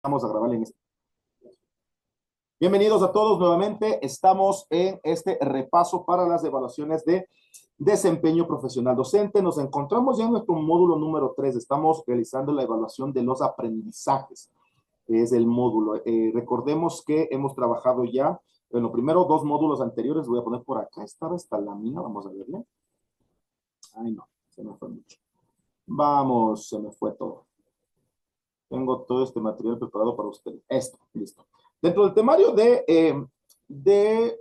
Vamos a grabar en este. Bienvenidos a todos nuevamente. Estamos en este repaso para las evaluaciones de desempeño profesional docente. Nos encontramos ya en nuestro módulo número 3. Estamos realizando la evaluación de los aprendizajes. Es el módulo. Recordemos que hemos trabajado ya, bueno, primero dos módulos anteriores. Voy a poner por acá. Estaba esta lámina. Vamos a verle. Ay, no, se me fue mucho. Vamos, se me fue todo. Tengo todo este material preparado para ustedes. Esto, listo. Dentro del temario de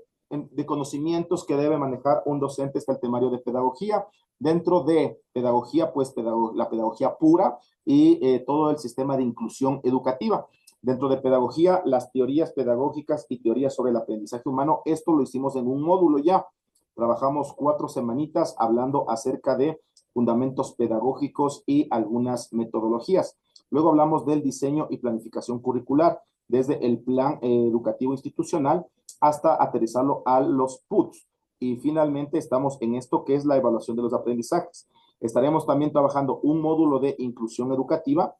conocimientos que debe manejar un docente está el temario de pedagogía. Dentro de pedagogía, pues la pedagogía pura y todo el sistema de inclusión educativa. Dentro de pedagogía, las teorías pedagógicas y teorías sobre el aprendizaje humano. Esto lo hicimos en un módulo ya. Trabajamos 4 semanitas hablando acerca de fundamentos pedagógicos y algunas metodologías. Luego hablamos del diseño y planificación curricular, desde el plan educativo institucional hasta aterrizarlo a los PUTs. Y finalmente estamos en esto que es la evaluación de los aprendizajes. Estaremos también trabajando un módulo de inclusión educativa,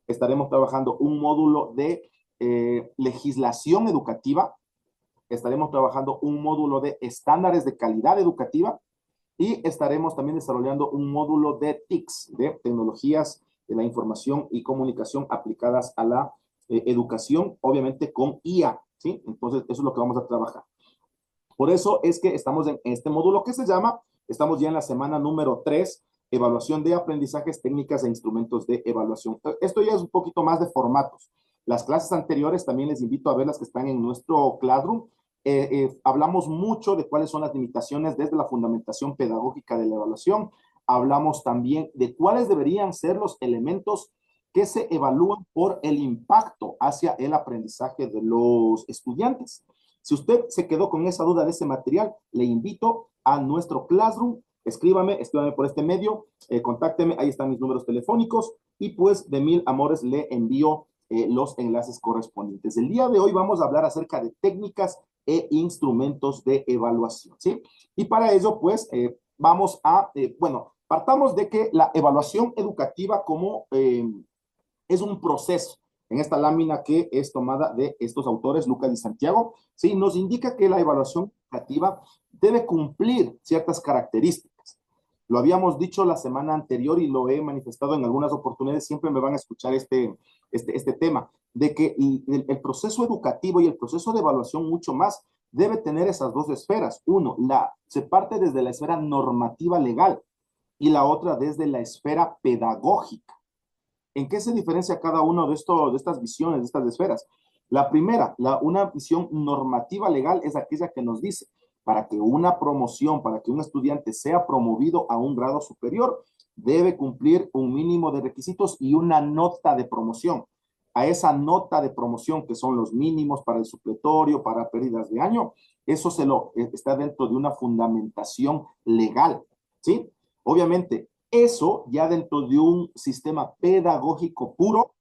estaremos trabajando un módulo de legislación educativa, estaremos trabajando un módulo de estándares de calidad educativa y estaremos también desarrollando un módulo de TICs, de tecnologías de la información y comunicación aplicadas a la educación, obviamente con IA, ¿sí? Entonces, eso es lo que vamos a trabajar. Por eso es que estamos en este módulo que se llama, estamos ya en la semana número 3, evaluación de aprendizajes, técnicas e instrumentos de evaluación. Esto ya es un poquito más de formatos. Las clases anteriores también les invito a ver las que están en nuestro Classroom. Hablamos mucho de cuáles son las limitaciones desde la fundamentación pedagógica de la evaluación. Hablamos también de cuáles deberían ser los elementos que se evalúan por el impacto hacia el aprendizaje de los estudiantes. Si usted se quedó con esa duda de ese material, le invito a nuestro Classroom. Escríbame por este medio, contácteme, ahí están mis números telefónicos y pues de mil amores le envío los enlaces correspondientes. El día de hoy vamos a hablar acerca de técnicas e instrumentos de evaluación, ¿sí? Y para ello, pues, bueno, partamos de que la evaluación educativa es un proceso. En esta lámina que es tomada de estos autores, Lucas y Santiago, ¿sí? Nos indica que la evaluación educativa debe cumplir ciertas características. Lo habíamos dicho la semana anterior y lo he manifestado en algunas oportunidades, siempre me van a escuchar este tema, de que el proceso educativo y el proceso de evaluación mucho más debe tener esas dos esferas. Uno, se parte desde la esfera normativa legal y la otra desde la esfera pedagógica. ¿En qué se diferencia cada uno de estas visiones, de estas esferas? La primera, una visión normativa legal es aquella que nos dice, para que una promoción, para que un estudiante sea promovido a un grado superior, debe cumplir un mínimo de requisitos y una nota de promoción. A esa nota de promoción, que son los mínimos para el supletorio, para pérdidas de año, eso está dentro de una fundamentación legal, ¿sí? Obviamente, eso ya dentro de un sistema pedagógico puro,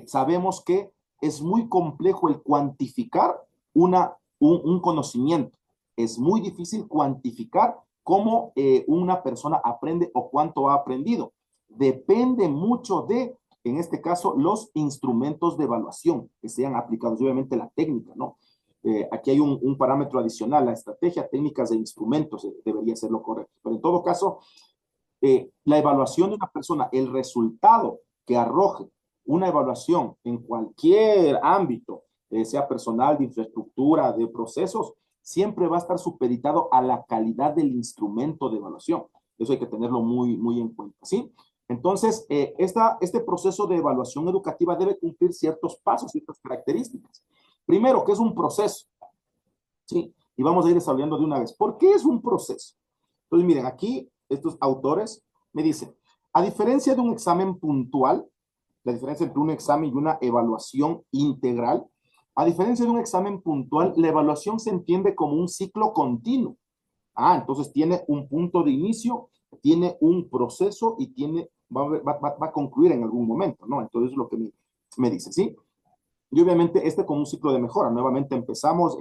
sabemos que es muy complejo el cuantificar un conocimiento. Es muy difícil cuantificar cómo una persona aprende o cuánto ha aprendido. Depende mucho en este caso, los instrumentos de evaluación que sean aplicados, obviamente la técnica, ¿no? Aquí hay un parámetro adicional, la estrategia, técnicas e instrumentos debería ser lo correcto. Pero en todo caso, la evaluación de una persona, el resultado que arroje una evaluación en cualquier ámbito, sea personal, de infraestructura, de procesos, siempre va a estar supeditado a la calidad del instrumento de evaluación. Eso hay que tenerlo muy, muy en cuenta, ¿sí? Entonces, este proceso de evaluación educativa debe cumplir ciertos pasos, ciertas características. Primero, que es un proceso, ¿sí? Y vamos a ir desarrollando de una vez. ¿Por qué es un proceso? Entonces, miren, aquí estos autores me dicen, a diferencia de un examen puntual, la diferencia entre un examen y una evaluación integral, a diferencia de un examen puntual, la evaluación se entiende como un ciclo continuo. Entonces tiene un punto de inicio, tiene un proceso y va a concluir en algún momento, ¿no? Entonces es lo que me dice, ¿sí? Y obviamente con un ciclo de mejora. Nuevamente empezamos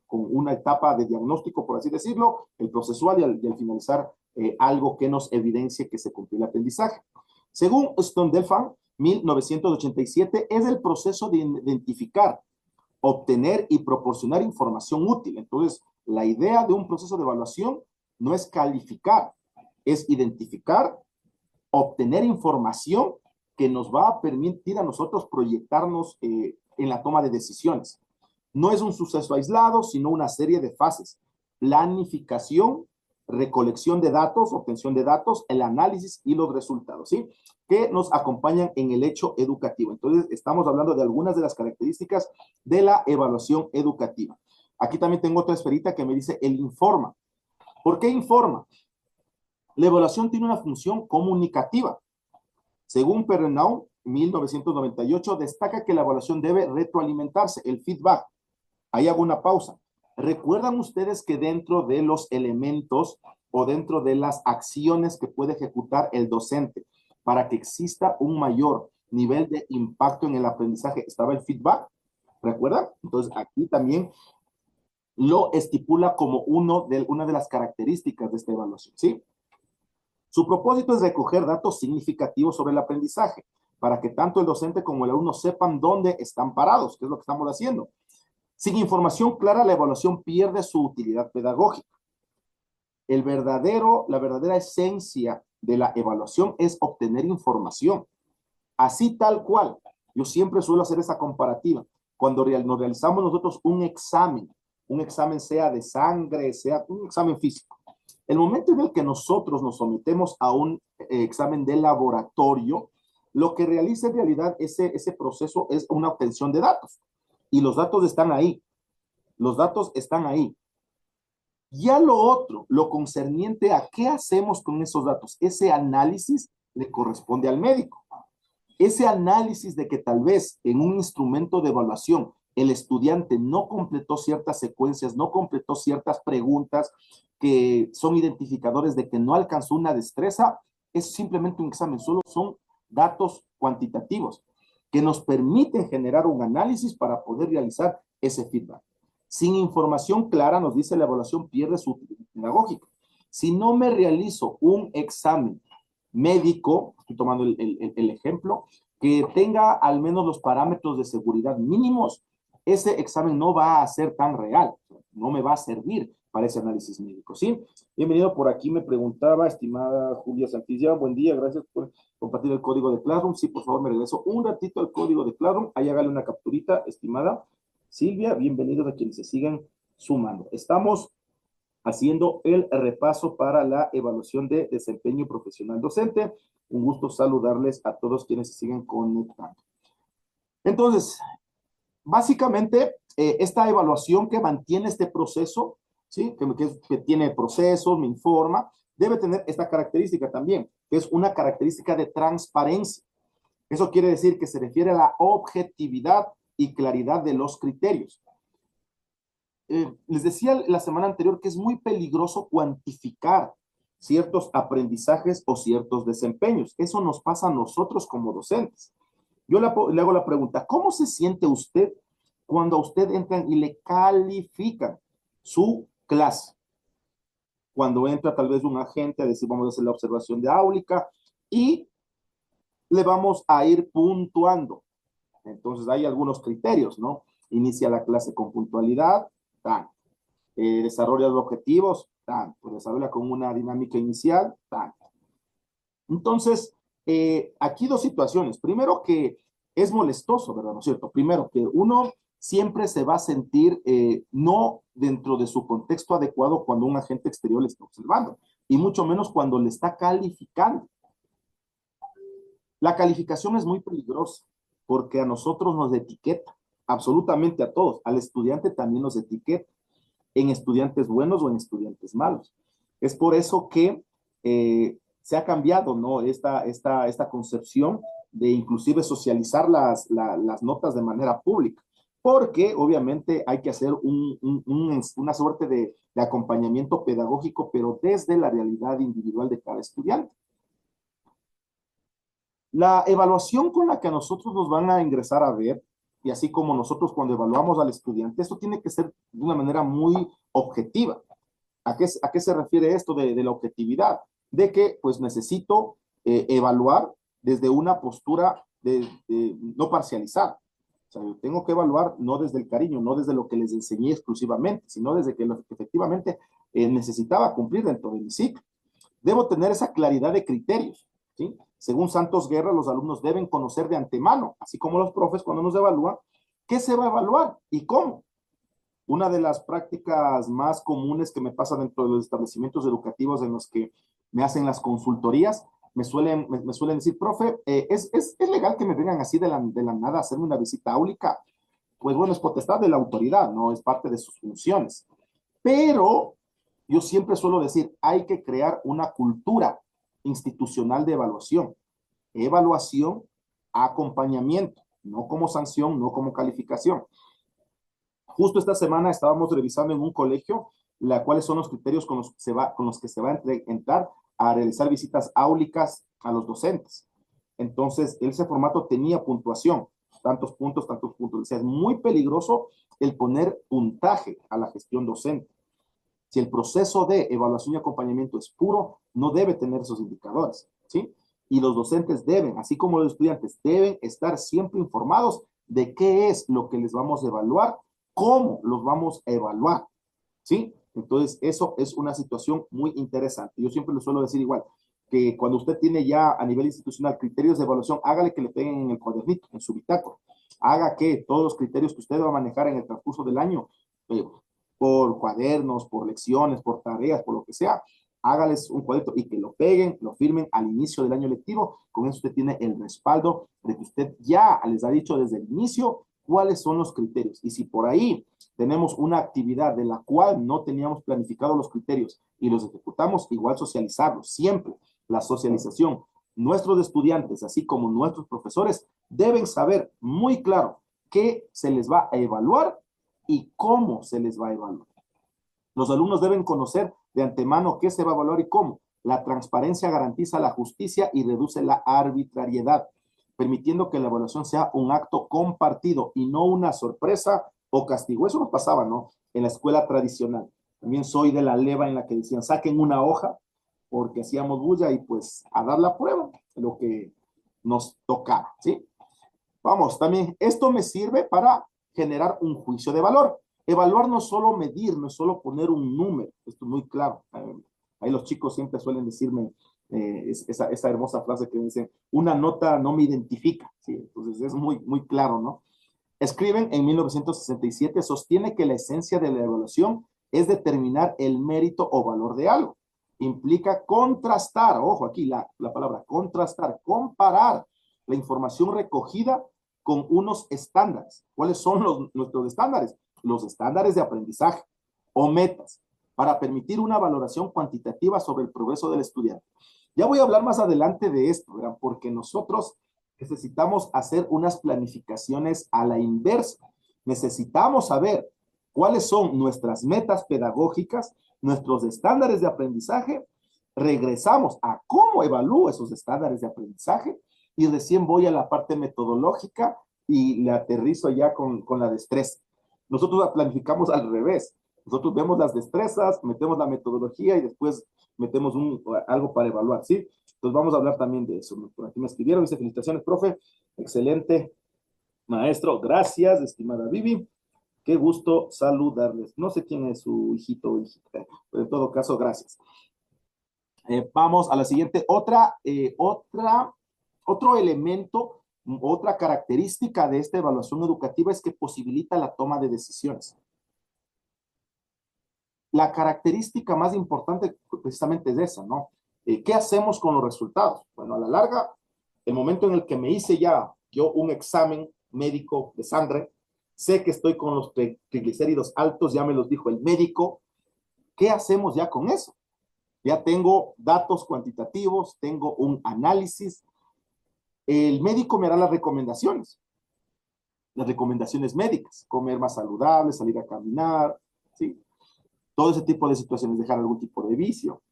con una etapa de diagnóstico, por así decirlo, el procesual y al finalizar algo que nos evidencie que se cumplió el aprendizaje. Según Stone Delphine, 1987, es el proceso de identificar, obtener y proporcionar información útil. Entonces, la idea de un proceso de evaluación no es calificar, es identificar, obtener información que nos va a permitir a nosotros proyectarnos en la toma de decisiones. No es un suceso aislado, sino una serie de fases. Planificación, recolección de datos, obtención de datos, el análisis y los resultados, ¿sí? Que nos acompañan en el hecho educativo. Entonces, estamos hablando de algunas de las características de la evaluación educativa. Aquí también tengo otra esferita que me dice el informa. ¿Por qué informa? La evaluación tiene una función comunicativa. Según Perrenau, 1998, destaca que la evaluación debe retroalimentarse, el feedback. Ahí hago una pausa. ¿Recuerdan ustedes que dentro de los elementos o dentro de las acciones que puede ejecutar el docente para que exista un mayor nivel de impacto en el aprendizaje estaba el feedback? ¿Recuerdan? Entonces aquí también lo estipula como una de las características de esta evaluación, ¿sí? Su propósito es recoger datos significativos sobre el aprendizaje para que tanto el docente como el alumno sepan dónde están parados, que es lo que estamos haciendo. Sin información clara, la evaluación pierde su utilidad pedagógica. La verdadera esencia de la evaluación es obtener información. Así tal cual. Yo siempre suelo hacer esa comparativa. Cuando nos realizamos nosotros un examen sea de sangre, sea un examen físico. El momento en el que nosotros nos sometemos a un examen de laboratorio, lo que realiza en realidad ese proceso es una obtención de datos. Y los datos están ahí. Los datos están ahí. Ya lo otro, lo concerniente a qué hacemos con esos datos, ese análisis le corresponde al médico. Ese análisis de que tal vez en un instrumento de evaluación el estudiante no completó ciertas secuencias, no completó ciertas preguntas que son identificadores de que no alcanzó una destreza, es simplemente un examen, solo son datos cuantitativos que nos permiten generar un análisis para poder realizar ese feedback. Sin información clara, nos dice la evaluación, pierde su utilidad pedagógica. Si no me realizo un examen médico, estoy tomando el ejemplo, que tenga al menos los parámetros de seguridad mínimos, ese examen no va a ser tan real, no me va a servir para ese análisis médico, ¿sí? Bienvenido, por aquí me preguntaba, estimada Julia Santillán, buen día, gracias por compartir el código de Classroom. Sí, por favor, me regreso un ratito al código de Classroom, ahí hágale una capturita, estimada Silvia, bienvenidos a quienes se sigan sumando. Estamos haciendo el repaso para la evaluación de desempeño profesional docente. Un gusto saludarles a todos quienes se siguen conectando. Entonces, básicamente, esta evaluación que mantiene este proceso, ¿sí? que tiene procesos, me informa, debe tener esta característica también, que es una característica de transparencia. Eso quiere decir que se refiere a la objetividad y claridad de los criterios. Les decía la semana anterior que es muy peligroso cuantificar ciertos aprendizajes o ciertos desempeños. Eso nos pasa a nosotros como docentes. Yo le hago la pregunta, ¿cómo se siente usted cuando a usted entran y le califican su clase? Cuando entra tal vez un agente a decir, vamos a hacer la observación de áulica y le vamos a ir puntuando. Entonces hay algunos criterios, ¿no? Inicia la clase con puntualidad, tan. Desarrolla los objetivos, tan. Pues desarrolla con una dinámica inicial, tan. Entonces, aquí dos situaciones. Primero que es molestoso, ¿verdad? ¿No es cierto? Primero que uno siempre se va a sentir no dentro de su contexto adecuado cuando un agente exterior le está observando, y mucho menos cuando le está calificando. La calificación es muy peligrosa porque a nosotros nos etiqueta, absolutamente a todos. Al estudiante también nos etiqueta en estudiantes buenos o en estudiantes malos. Es por eso que se ha cambiado, ¿no? Esta concepción de inclusive socializar las notas de manera pública, porque obviamente hay que hacer una suerte de acompañamiento pedagógico, pero desde la realidad individual de cada estudiante. La evaluación con la que a nosotros nos van a ingresar a ver, y así como nosotros cuando evaluamos al estudiante, esto tiene que ser de una manera muy objetiva. ¿A qué se refiere esto de la objetividad? De que pues necesito evaluar desde una postura no parcializar. O sea, yo tengo que evaluar no desde el cariño, no desde lo que les enseñé exclusivamente, sino desde que lo que efectivamente necesitaba cumplir dentro de mi ciclo. Debo tener esa claridad de criterios, ¿sí? Según Santos Guerra, los alumnos deben conocer de antemano, así como los profes cuando nos evalúan, qué se va a evaluar y cómo. Una de las prácticas más comunes que me pasa dentro de los establecimientos educativos en los que me hacen las consultorías, me suelen decir, profe, ¿es legal que me vengan así de la nada a hacerme una visita áulica? Pues bueno, es potestad de la autoridad, no es parte de sus funciones. Pero yo siempre suelo decir, hay que crear una cultura institucional de evaluación. Evaluación, acompañamiento, no como sanción, no como calificación. Justo esta semana estábamos revisando en un colegio cuáles son los criterios con los que se va a entrar a realizar visitas áulicas a los docentes. Entonces, ese formato tenía puntuación, tantos puntos, tantos puntos. O sea, es muy peligroso el poner puntaje a la gestión docente. Si el proceso de evaluación y acompañamiento es puro, no debe tener esos indicadores, ¿sí? Y los docentes deben, así como los estudiantes, deben estar siempre informados de qué es lo que les vamos a evaluar, cómo los vamos a evaluar, ¿sí? Entonces, eso es una situación muy interesante. Yo siempre les suelo decir igual, que cuando usted tiene ya a nivel institucional criterios de evaluación, hágale que le peguen en el cuadernito, en su bitácora. Haga que todos los criterios que usted va a manejar en el transcurso del año, por cuadernos, por lecciones, por tareas, por lo que sea, hágales un cuadrito y que lo peguen, lo firmen al inicio del año lectivo. Con eso usted tiene el respaldo de que usted ya les ha dicho desde el inicio cuáles son los criterios. Y si por ahí tenemos una actividad de la cual no teníamos planificado los criterios y los ejecutamos, igual socializarlos, siempre la socialización. Nuestros estudiantes, así como nuestros profesores, deben saber muy claro qué se les va a evaluar y cómo se les va a evaluar. Los alumnos deben conocer de antemano qué se va a evaluar y cómo. La transparencia garantiza la justicia y reduce la arbitrariedad, permitiendo que la evaluación sea un acto compartido y no una sorpresa o castigo. Eso nos pasaba, ¿no? En la escuela tradicional. También soy de la leva en la que decían, saquen una hoja, porque hacíamos bulla y pues a dar la prueba, lo que nos tocaba, ¿sí? Vamos, también esto me sirve para generar un juicio de valor. Evaluar no es solo medir, no es solo poner un número, esto es muy claro. Ahí los chicos siempre suelen decirme esa hermosa frase que dicen, una nota no me identifica, ¿sí? Entonces es muy claro, ¿no? Escriben en 1967, sostiene que la esencia de la evaluación es determinar el mérito o valor de algo. Implica contrastar, ojo aquí la palabra contrastar, comparar la información recogida con unos estándares. ¿Cuáles son nuestros estándares? Los estándares de aprendizaje o metas para permitir una valoración cuantitativa sobre el progreso del estudiante. Ya voy a hablar más adelante de esto, ¿verdad? Porque nosotros necesitamos hacer unas planificaciones a la inversa. Necesitamos saber cuáles son nuestras metas pedagógicas, nuestros estándares de aprendizaje, regresamos a cómo evalúo esos estándares de aprendizaje y recién voy a la parte metodológica y le aterrizo ya con la destreza. Nosotros la planificamos al revés. Nosotros vemos las destrezas, metemos la metodología y después metemos algo para evaluar, ¿sí? Entonces vamos a hablar también de eso. Por aquí me escribieron, dice, felicitaciones, profe, excelente maestro, gracias, estimada Vivi, qué gusto saludarles. No sé quién es su hijito o hijita, pero en todo caso, gracias. Vamos a la siguiente, otro elemento, otra característica de esta evaluación educativa es que posibilita la toma de decisiones. La característica más importante precisamente es esa, ¿no? ¿Qué hacemos con los resultados? Bueno, a la larga, el momento en el que me hice ya yo un examen médico de sangre, sé que estoy con los triglicéridos altos, ya me los dijo el médico, ¿qué hacemos ya con eso? Ya tengo datos cuantitativos, tengo un análisis, el médico me hará las recomendaciones médicas, comer más saludable, salir a caminar, ¿sí? Todo ese tipo de situaciones, dejar algún tipo de vicio.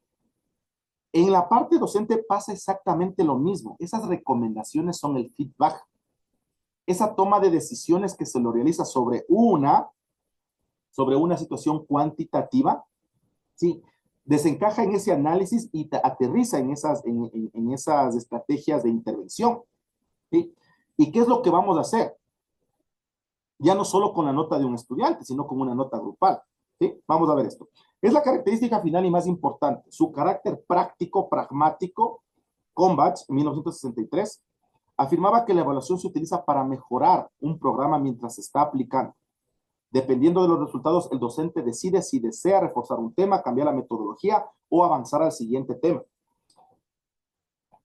En la parte docente pasa exactamente lo mismo. Esas recomendaciones son el feedback. Esa toma de decisiones que se lo realiza sobre una situación cuantitativa, ¿sí? Desencaja en ese análisis y aterriza en esas estrategias de intervención, ¿sí? ¿Y qué es lo que vamos a hacer? Ya no solo con la nota de un estudiante, sino con una nota grupal. ¿Sí? Vamos a ver esto. Es la característica final y más importante, su carácter práctico, pragmático. Combach, en 1963, afirmaba que la evaluación se utiliza para mejorar un programa mientras se está aplicando. Dependiendo de los resultados, el docente decide si desea reforzar un tema, cambiar la metodología o avanzar al siguiente tema.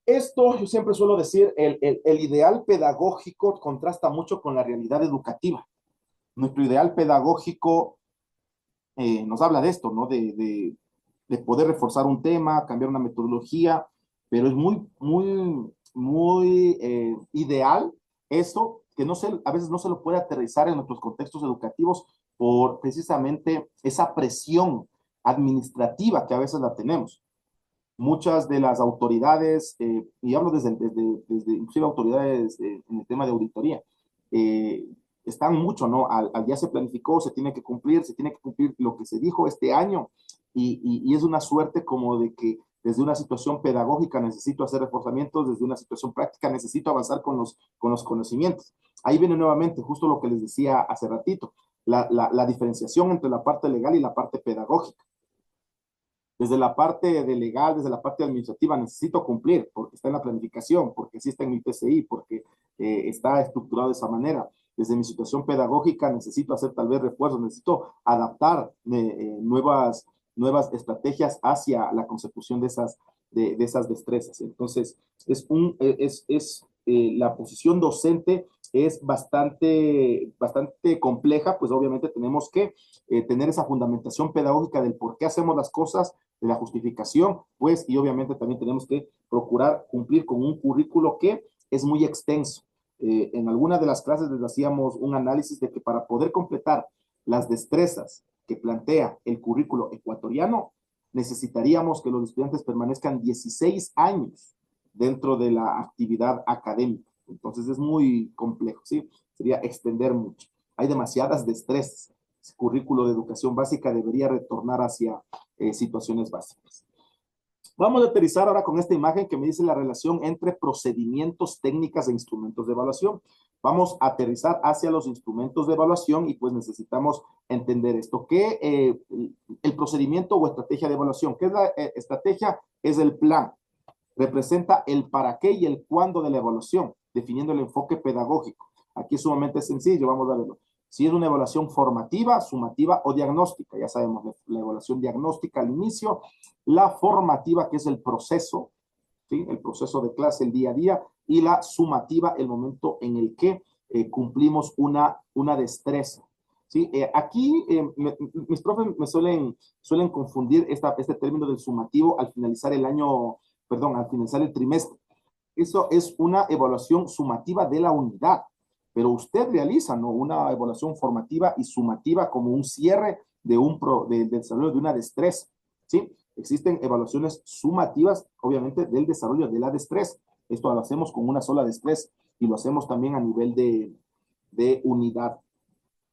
Esto, yo siempre suelo decir, el ideal pedagógico contrasta mucho con la realidad educativa. Nuestro ideal pedagógico nos habla de esto, ¿no? De poder reforzar un tema, cambiar una metodología, pero es muy ideal eso, que no se, a veces no se lo puede aterrizar en nuestros contextos educativos por precisamente esa presión administrativa que a veces la tenemos. Muchas de las autoridades, y hablo desde inclusive autoridades en el tema de auditoría, eh, están mucho, ¿no? Al ya se planificó, se tiene que cumplir lo que se dijo este año, y es una suerte como de que desde una situación pedagógica necesito hacer reforzamientos, desde una situación práctica necesito avanzar con los conocimientos. Ahí viene nuevamente justo lo que les decía hace ratito, la diferenciación entre la parte legal y la parte pedagógica. Desde la parte de legal, desde la parte administrativa, necesito cumplir porque está en la planificación, porque sí está en mi PCI, porque está estructurado de esa manera. Desde mi situación pedagógica necesito hacer tal vez refuerzos, necesito adaptar nuevas estrategias hacia la consecución de esas destrezas. Entonces, la posición docente es bastante compleja, pues obviamente tenemos que tener esa fundamentación pedagógica del por qué hacemos las cosas, de la justificación, pues, y obviamente también tenemos que procurar cumplir con un currículo que es muy extenso. En algunas de las clases les hacíamos un análisis de que para poder completar las destrezas que plantea el currículo ecuatoriano, necesitaríamos que los estudiantes permanezcan 16 años dentro de la actividad académica. Entonces es muy complejo, ¿sí? Sería extender mucho. Hay demasiadas destrezas. El currículo de educación básica debería retornar hacia situaciones básicas. Vamos a aterrizar ahora con esta imagen que me dice la relación entre procedimientos, técnicas e instrumentos de evaluación. Vamos a aterrizar hacia los instrumentos de evaluación y pues necesitamos entender esto. ¿Qué el procedimiento o estrategia de evaluación? ¿Qué es la estrategia? Es el plan. Representa el para qué y el cuándo de la evaluación, definiendo el enfoque pedagógico. Aquí es sumamente sencillo, vamos a verlo. Si es una evaluación formativa, sumativa o diagnóstica, ya sabemos, la evaluación diagnóstica al inicio, la formativa, que es el proceso, ¿sí? El proceso de clase, el día a día, y la sumativa, el momento en el que cumplimos una destreza. ¿Sí? Aquí mis profes me suelen confundir este término del sumativo al finalizar el año, perdón, al finalizar el trimestre. Eso es una evaluación sumativa de la unidad, pero usted realiza, ¿no?, una evaluación formativa y sumativa como un cierre del desarrollo de una destreza, ¿sí? Existen evaluaciones sumativas, obviamente, del desarrollo de la destreza. Esto lo hacemos con una sola destreza y lo hacemos también a nivel de unidad.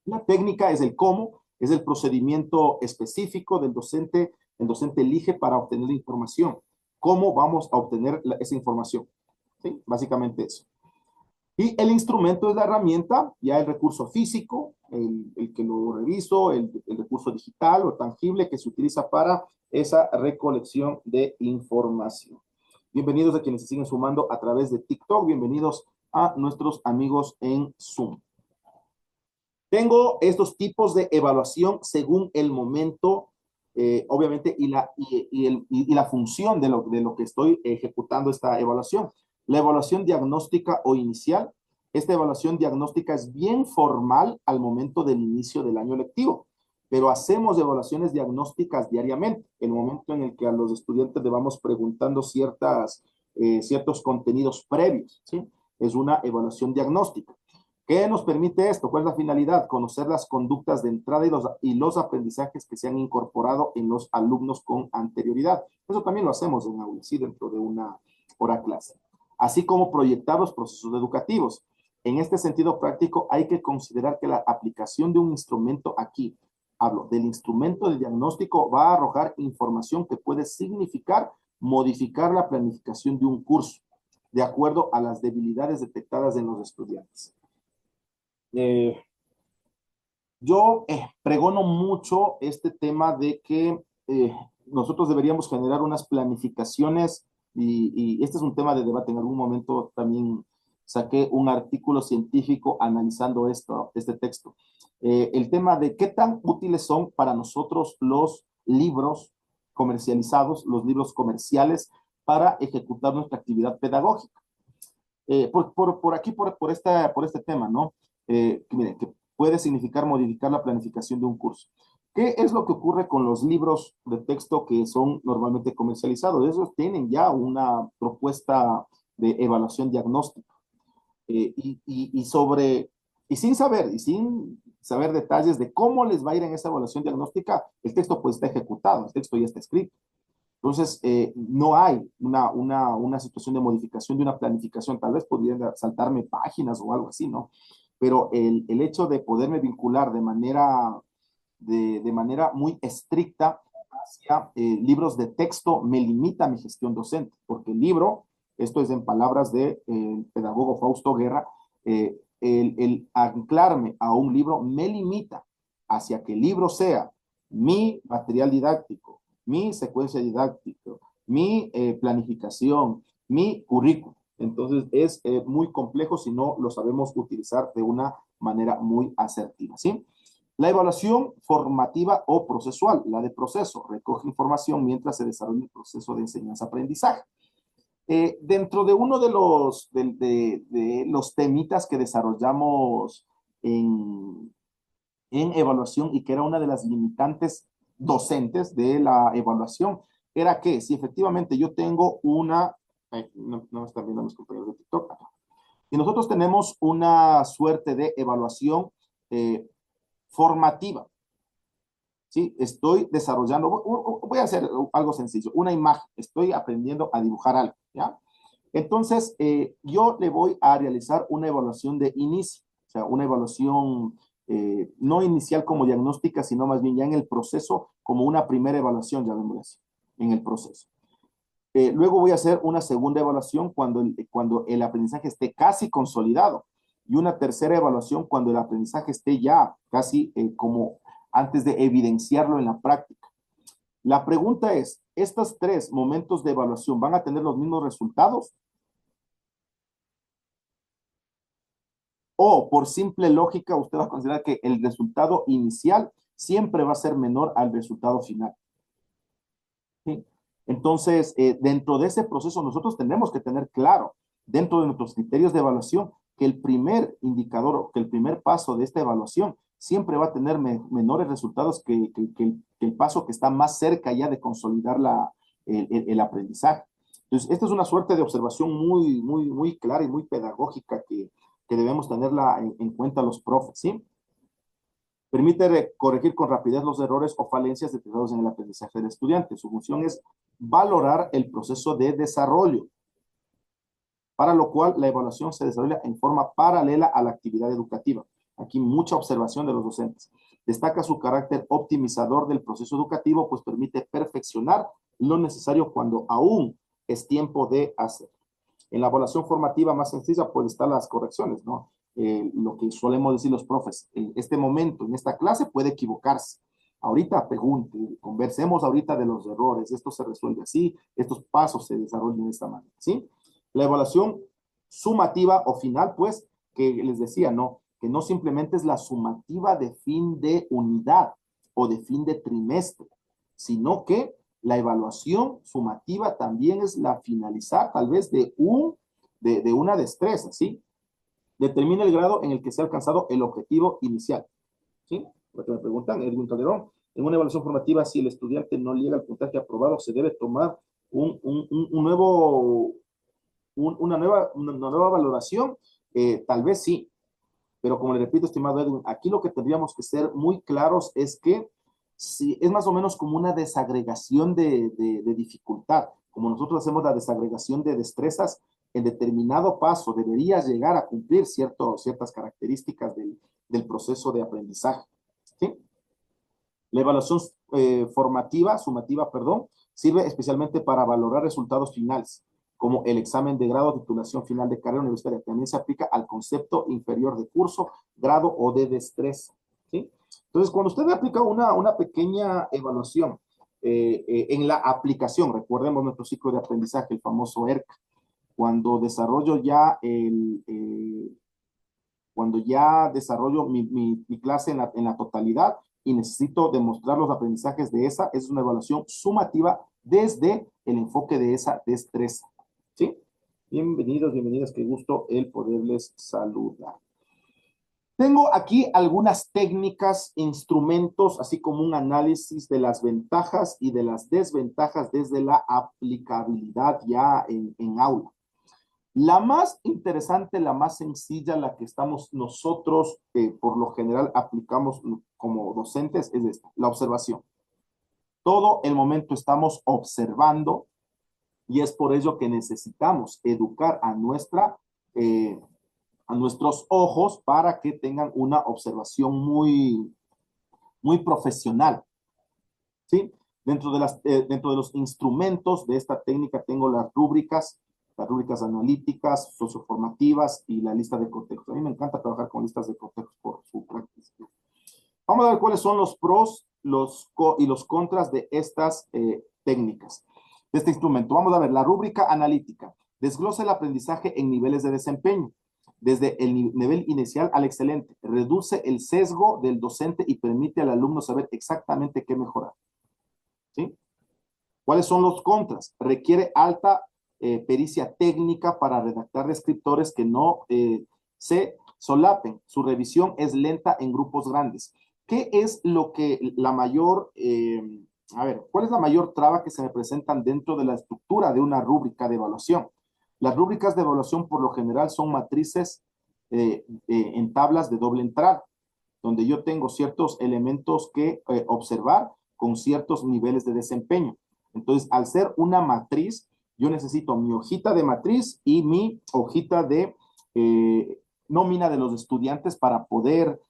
La técnica es el cómo, es el procedimiento específico del docente. El docente elige para obtener la información. ¿Cómo vamos a obtener esa información? ¿Sí? Básicamente eso. Y el instrumento es la herramienta, ya el recurso físico, el que lo reviso, el recurso digital o tangible que se utiliza para esa recolección de información. Bienvenidos a quienes se siguen sumando a través de TikTok, bienvenidos a nuestros amigos en Zoom. Tengo estos tipos de evaluación según el momento, obviamente, y la función de lo que estoy ejecutando esta evaluación. La evaluación diagnóstica o inicial. Esta evaluación diagnóstica es bien formal al momento del inicio del año lectivo, pero hacemos evaluaciones diagnósticas diariamente, el momento en el que a los estudiantes le vamos preguntando ciertos contenidos previos, ¿sí? Es una evaluación diagnóstica. ¿Qué nos permite esto? ¿Cuál es la finalidad? Conocer las conductas de entrada y los aprendizajes que se han incorporado en los alumnos con anterioridad. Eso también lo hacemos en aula, ¿sí? Dentro de una hora clase. Así como proyectar los procesos educativos. En este sentido práctico, hay que considerar que la aplicación de un instrumento aquí, hablo del instrumento de diagnóstico, va a arrojar información que puede significar modificar la planificación de un curso. de acuerdo a las debilidades detectadas en los estudiantes. Yo pregono mucho este tema de que nosotros deberíamos generar unas planificaciones y este es un tema de debate. En algún momento también saqué un artículo científico analizando este texto. El tema de qué tan útiles son para nosotros los libros comercializados, los libros comerciales para ejecutar nuestra actividad pedagógica. Por aquí, por este tema, ¿no? Miren, que puede significar modificar la planificación de un curso. ¿Qué es lo que ocurre con los libros de texto que son normalmente comercializados? Esos tienen ya una propuesta de evaluación diagnóstica. Y sin saber detalles de cómo les va a ir en esa evaluación diagnóstica, el texto pues está ejecutado, el texto ya está escrito. Entonces, no hay una situación de modificación de una planificación. Tal vez podrían saltarme páginas o algo así, ¿no? Pero el hecho de poderme vincular de manera muy estricta hacia libros de texto me limita mi gestión docente, porque el libro, esto es en palabras del pedagogo Fausto Guerra, el anclarme a un libro me limita hacia que el libro sea mi material didáctico, mi secuencia didáctica, mi planificación, mi currículum. Entonces es muy complejo si no lo sabemos utilizar de una manera muy asertiva, ¿sí? La evaluación formativa o procesual, la de proceso, recoge información mientras se desarrolla el proceso de enseñanza-aprendizaje. Dentro de uno de los temitas que desarrollamos en evaluación y que era una de las limitantes docentes de la evaluación, era que si efectivamente yo tengo no me están viendo mis compañeros de TikTok, y nosotros tenemos una suerte de evaluación formativa, ¿sí? Estoy desarrollando, voy a hacer algo sencillo, una imagen, estoy aprendiendo a dibujar algo, ¿ya? Entonces, yo le voy a realizar una evaluación de inicio, o sea, una evaluación no inicial como diagnóstica, sino más bien ya en el proceso como una primera evaluación, ya vemos en el proceso. Luego voy a hacer una segunda evaluación cuando el aprendizaje esté casi consolidado y una tercera evaluación cuando el aprendizaje esté ya casi como antes de evidenciarlo en la práctica. La pregunta es, ¿estos tres momentos de evaluación van a tener los mismos resultados? O por simple lógica, usted va a considerar que el resultado inicial siempre va a ser menor al resultado final. ¿Sí? Entonces, dentro de ese proceso, nosotros tenemos que tener claro, dentro de nuestros criterios de evaluación, que el primer indicador o que el primer paso de esta evaluación siempre va a tener menores resultados que el paso que está más cerca ya de consolidar el aprendizaje. Entonces, esta es una suerte de observación muy clara y muy pedagógica que debemos tenerla en cuenta los profes, ¿sí? Permite corregir con rapidez los errores o falencias detectados en el aprendizaje del estudiante. Su función es valorar el proceso de desarrollo, para lo cual la evaluación se desarrolla en forma paralela a la actividad educativa. Aquí mucha observación de los docentes. Destaca su carácter optimizador del proceso educativo, pues permite perfeccionar lo necesario cuando aún es tiempo de hacer. En la evaluación formativa más sencilla, pues están las correcciones, ¿no? Lo que solemos decir los profes, en este momento, en esta clase, puede equivocarse. Ahorita pregunte, conversemos ahorita de los errores, esto se resuelve así, estos pasos se desarrollan de esta manera, ¿sí? La evaluación sumativa o final, pues, que les decía, ¿no? Que no simplemente es la sumativa de fin de unidad o de fin de trimestre, sino que la evaluación sumativa también es la finalizar tal vez de una destreza, ¿sí? Determina el grado en el que se ha alcanzado el objetivo inicial, ¿sí? Lo que me preguntan, Edwin Calderón, en una evaluación formativa, si el estudiante no llega al puntaje aprobado, se debe tomar una nueva valoración, tal vez sí, pero como le repito, estimado Edwin, aquí lo que tendríamos que ser muy claros es que si es más o menos como una desagregación de dificultad, como nosotros hacemos la desagregación de destrezas, en determinado paso deberías llegar a cumplir ciertas características del proceso de aprendizaje, ¿sí? La evaluación sumativa, perdón, sirve especialmente para valorar resultados finales, como el examen de grado, titulación final de carrera universitaria. También se aplica al concepto inferior de curso, grado o de destreza. ¿Sí? Entonces, cuando usted aplica una pequeña evaluación en la aplicación, recordemos nuestro ciclo de aprendizaje, el famoso ERC, cuando desarrollo ya cuando ya desarrollo mi clase en la totalidad y necesito demostrar los aprendizajes de esa, es una evaluación sumativa desde el enfoque de esa destreza. ¿Sí? Bienvenidos, bienvenidas, qué gusto el poderles saludar. Tengo aquí algunas técnicas, instrumentos, así como un análisis de las ventajas y de las desventajas desde la aplicabilidad ya en aula. La más interesante, la más sencilla, la que estamos nosotros, por lo general, aplicamos como docentes, es esta, la observación. Todo el momento estamos observando y es por ello que necesitamos educar a nuestros ojos para que tengan una observación muy profesional. ¿Sí? Dentro de los instrumentos de esta técnica tengo las rúbricas analíticas, socioformativas y la lista de cotejos. A mí me encanta trabajar con listas de cotejos por su práctica. Vamos a ver cuáles son los pros y los contras de estas técnicas, de este instrumento. Vamos a ver, la rúbrica analítica. Desglosa el aprendizaje en niveles de desempeño, desde el nivel inicial al excelente. Reduce el sesgo del docente y permite al alumno saber exactamente qué mejorar. ¿Sí? ¿Cuáles son los contras? Requiere alta pericia técnica para redactar descriptores que no se solapen. Su revisión es lenta en grupos grandes. ¿Qué es lo que la mayor, cuál es la mayor traba que se me presentan dentro de la estructura de una rúbrica de evaluación? Las rúbricas de evaluación por lo general son matrices en tablas de doble entrada, donde yo tengo ciertos elementos que observar con ciertos niveles de desempeño. Entonces, al ser una matriz, yo necesito mi hojita de matriz y mi hojita de nómina de los estudiantes para poder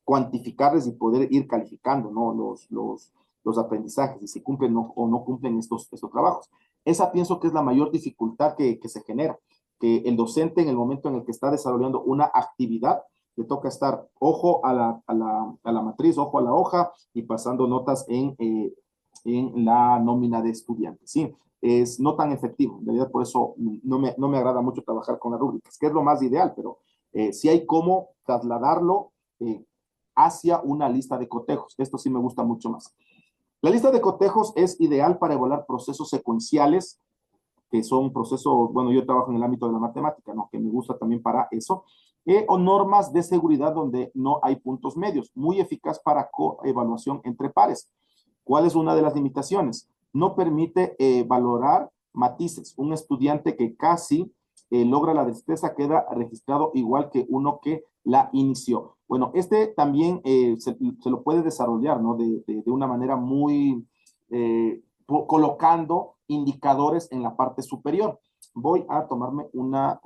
cuantificarles y poder ir calificando, ¿no? los aprendizajes y si cumplen o no cumplen estos trabajos. Esa pienso que es la mayor dificultad que se genera, que el docente en el momento en el que está desarrollando una actividad, le toca estar ojo a la matriz, ojo a la hoja y pasando notas en la nómina de estudiantes. Sí, es no tan efectivo. En realidad, por eso no me agrada mucho trabajar con las rúbricas, que es lo más ideal, pero sí hay cómo trasladarlo hacia una lista de cotejos. Esto sí me gusta mucho más. La lista de cotejos es ideal para evaluar procesos secuenciales, que son procesos, bueno, yo trabajo en el ámbito de la matemática, ¿no? Que me gusta también para eso, o normas de seguridad donde no hay puntos medios, muy eficaz para coevaluación entre pares. ¿Cuál es una de las limitaciones? No permite valorar matices. Un estudiante que casi logra la destreza queda registrado igual que uno que la inició. Bueno, este también se lo puede desarrollar, ¿no? De una manera muy colocando indicadores en la parte superior. Voy a tomarme una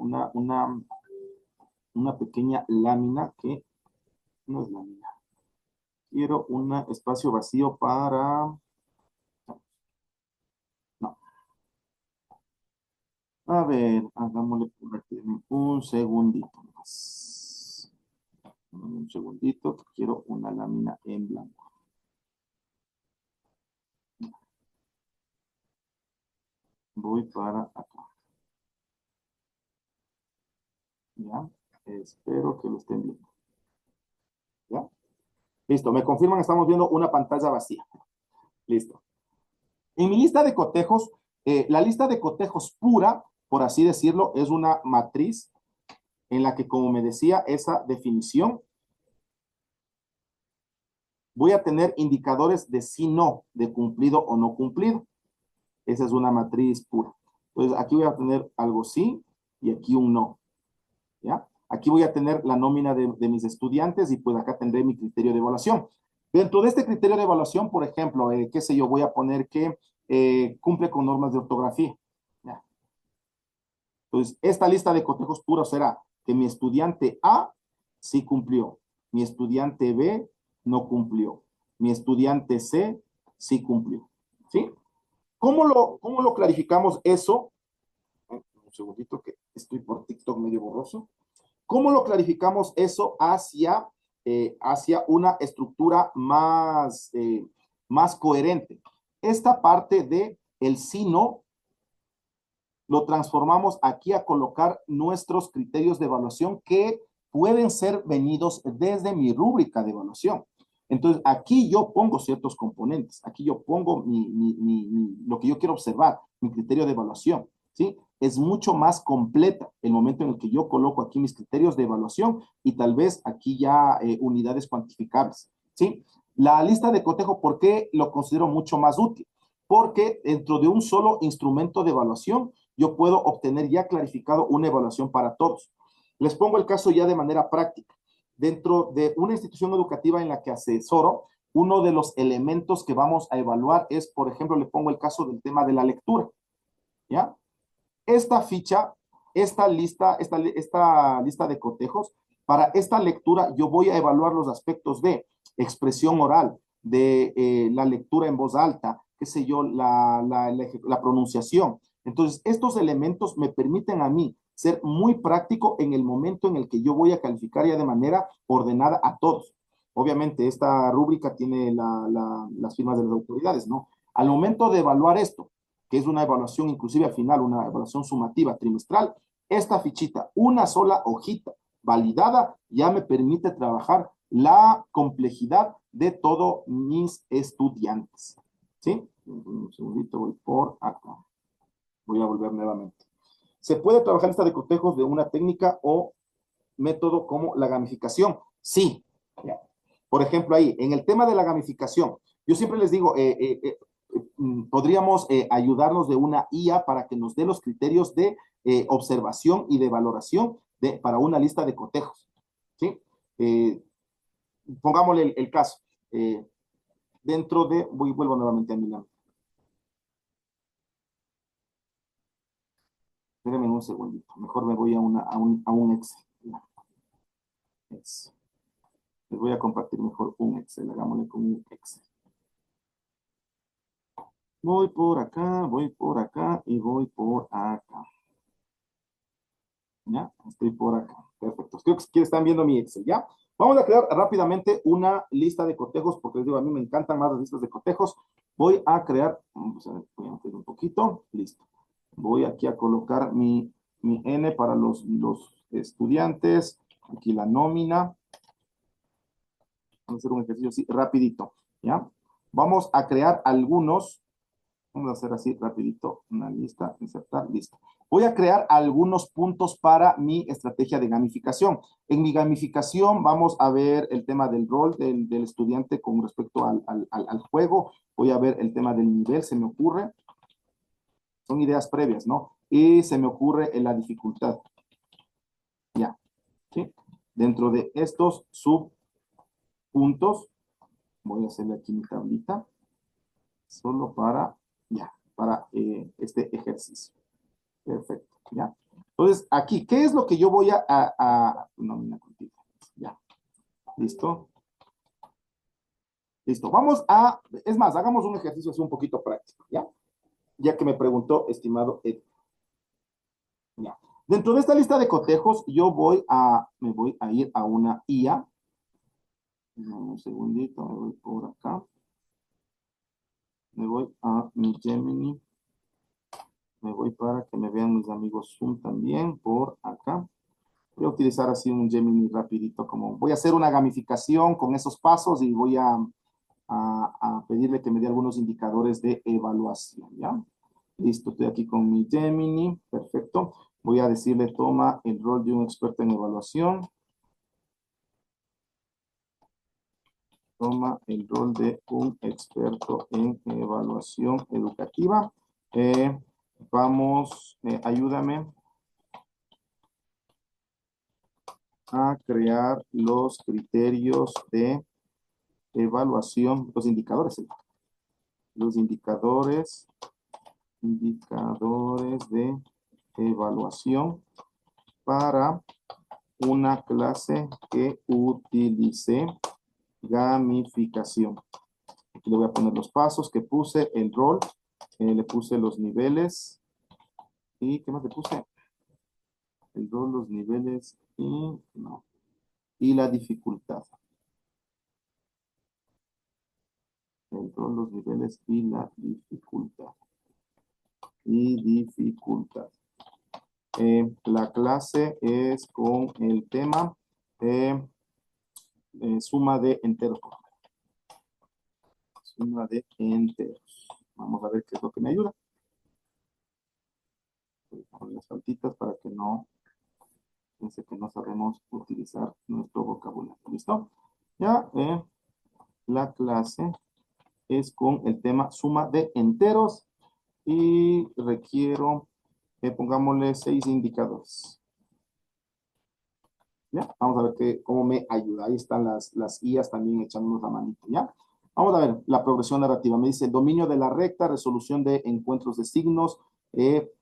pequeña lámina que no es lámina. Quiero un espacio vacío para... No. A ver, hagámosle por aquí un segundito más. Un segundito, que quiero una lámina en blanco. Voy para acá. Ya, espero que lo estén viendo. ¿Ya? Listo, me confirman, estamos viendo una pantalla vacía. Listo. En mi lista de cotejos, la lista de cotejos pura, por así decirlo, es una matriz en la que, como me decía, esa definición, voy a tener indicadores de sí, no, de cumplido o no cumplido. Esa es una matriz pura. Entonces, aquí voy a tener algo sí y aquí un no. ¿Ya? Aquí voy a tener la nómina de mis estudiantes y pues acá tendré mi criterio de evaluación. Dentro de este criterio de evaluación, por ejemplo, qué sé yo, voy a poner que cumple con normas de ortografía. ¿Ya? Entonces, esta lista de cotejos puros será que mi estudiante A sí cumplió, mi estudiante B no cumplió, mi estudiante C sí cumplió. ¿Sí? ¿Cómo lo clarificamos eso? Un segundito que estoy por TikTok medio borroso. ¿Cómo lo clarificamos eso hacia una estructura más coherente? Esta parte de el sí, no, lo transformamos aquí a colocar nuestros criterios de evaluación que pueden ser venidos desde mi rúbrica de evaluación. Entonces, aquí yo pongo ciertos componentes, aquí yo pongo lo que yo quiero observar, mi criterio de evaluación, ¿sí? Es mucho más completa el momento en el que yo coloco aquí mis criterios de evaluación y tal vez aquí ya unidades cuantificables, ¿sí? La lista de cotejo, ¿por qué lo considero mucho más útil? Porque dentro de un solo instrumento de evaluación, yo puedo obtener ya clarificado una evaluación para todos. Les pongo el caso ya de manera práctica. Dentro de una institución educativa en la que asesoro, uno de los elementos que vamos a evaluar es, por ejemplo, le pongo el caso del tema de la lectura, ¿ya? Esta ficha, esta lista de cotejos, para esta lectura yo voy a evaluar los aspectos de expresión oral, de la lectura en voz alta, qué sé yo, la pronunciación. Entonces, estos elementos me permiten a mí ser muy práctico en el momento en el que yo voy a calificar ya de manera ordenada a todos. Obviamente, esta rúbrica tiene las firmas de las autoridades, ¿no? Al momento de evaluar esto, que es una evaluación inclusive al final, una evaluación sumativa trimestral, esta fichita, una sola hojita validada, ya me permite trabajar la complejidad de todos mis estudiantes. ¿Sí? Un segundito, voy por acá. Voy a volver nuevamente. ¿Se puede trabajar lista de cotejos de una técnica o método como la gamificación? Sí. Por ejemplo, ahí, en el tema de la gamificación, yo siempre les digo, podríamos ayudarnos de una IA para que nos dé los criterios de observación y de valoración para una lista de cotejos. ¿Sí? Pongámosle el caso. Dentro de, vuelvo nuevamente a mi lámpara. Espérenme un segundito. Mejor me voy a un Excel. Eso. Les voy a compartir mejor un Excel. Hagámosle con un Excel. Voy por acá y voy por acá. ¿Ya? Estoy por acá. Perfecto. Creo que están viendo mi Excel, ¿ya? Vamos a crear rápidamente una lista de cotejos, porque les digo, a mí me encantan más las listas de cotejos. Voy a crear, voy a meter un poquito, listo. Voy aquí a colocar mi N para los estudiantes. Aquí la nómina. Vamos a hacer un ejercicio así, rapidito, ¿ya? Vamos a crear algunos. Vamos a hacer así rapidito, una lista, insertar, listo. Voy a crear algunos puntos para mi estrategia de gamificación. En mi gamificación vamos a ver el tema del rol del estudiante con respecto al juego. Voy a ver el tema del nivel, se me ocurre. Son ideas previas, ¿no? Y se me ocurre la dificultad. Ya, ¿sí? Dentro de estos subpuntos, voy a hacerle aquí mi tablita, solo para este ejercicio. Perfecto, ¿ya? Entonces, aquí, ¿qué es lo que yo voy nómina continua? Ya, ¿listo? Listo, es más, hagamos un ejercicio así un poquito práctico, ¿ya? Ya que me preguntó, estimado Ed. Ya. Dentro de esta lista de cotejos, me voy a ir a una IA. Un segundito, me voy por acá. Me voy a mi Gemini. Me voy para que me vean mis amigos Zoom también por acá. Voy a utilizar así un Gemini rapidito, como voy a hacer una gamificación con esos pasos y voy a pedirle que me dé algunos indicadores de evaluación, ¿ya? Listo, estoy aquí con mi Gemini, perfecto. Voy a decirle, toma el rol de un experto en evaluación. Toma el rol de un experto en evaluación educativa. Ayúdame a crear los criterios de evaluación, los indicadores de evaluación para una clase que utilice gamificación. Aquí le voy a poner los pasos que puse, el rol, le puse los niveles y ¿qué más le puse? el rol, los niveles y no. Y la dificultad. El rol, los niveles y la dificultad. Y dificultad. La clase es con el tema suma de enteros. Suma de enteros. Vamos a ver qué es lo que me ayuda. Voy a poner las saltitas para que no piense que no sabemos utilizar nuestro vocabulario. ¿Listo? Ya, la clase es con el tema suma de enteros y requiero, pongámosle 6 indicadores. ¿Ya? Vamos a ver cómo me ayuda. Ahí están las IAs también echándonos la manita, ¿ya? Vamos a ver la progresión narrativa. Me dice dominio de la recta, resolución de encuentros de signos,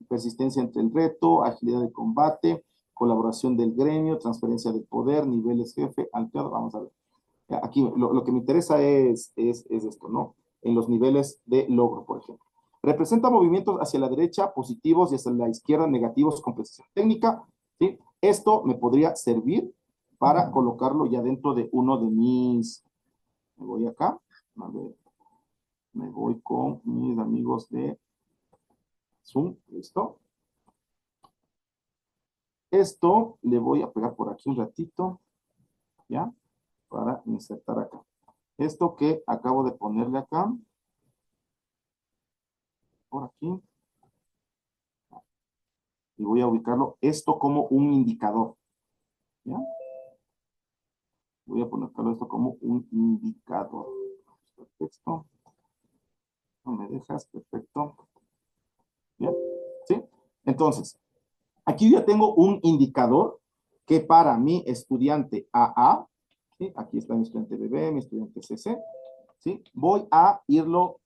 persistencia entre el reto, agilidad de combate, colaboración del gremio, transferencia del poder, niveles jefe, alterno. Vamos a ver. Aquí lo que me interesa es esto, ¿no? En los niveles de logro, por ejemplo. Representa movimientos hacia la derecha positivos y hacia la izquierda negativos con precisión técnica, ¿sí? Esto me podría servir para colocarlo ya dentro de uno de mis... Me voy acá, a ver, me voy con mis amigos de Zoom, ¿listo? Esto le voy a pegar por aquí un ratito, ¿ya? Para insertar acá. Esto que acabo de ponerle acá, por aquí, y voy a ubicarlo esto como un indicador, ¿ya? Voy a ponerlo esto como un indicador. Perfecto. No me dejas, perfecto. ¿Bien? ¿Sí? Entonces, aquí ya tengo un indicador que para mi estudiante AA, ¿sí? Aquí está mi estudiante BB, mi estudiante CC, ¿sí? Voy a irlo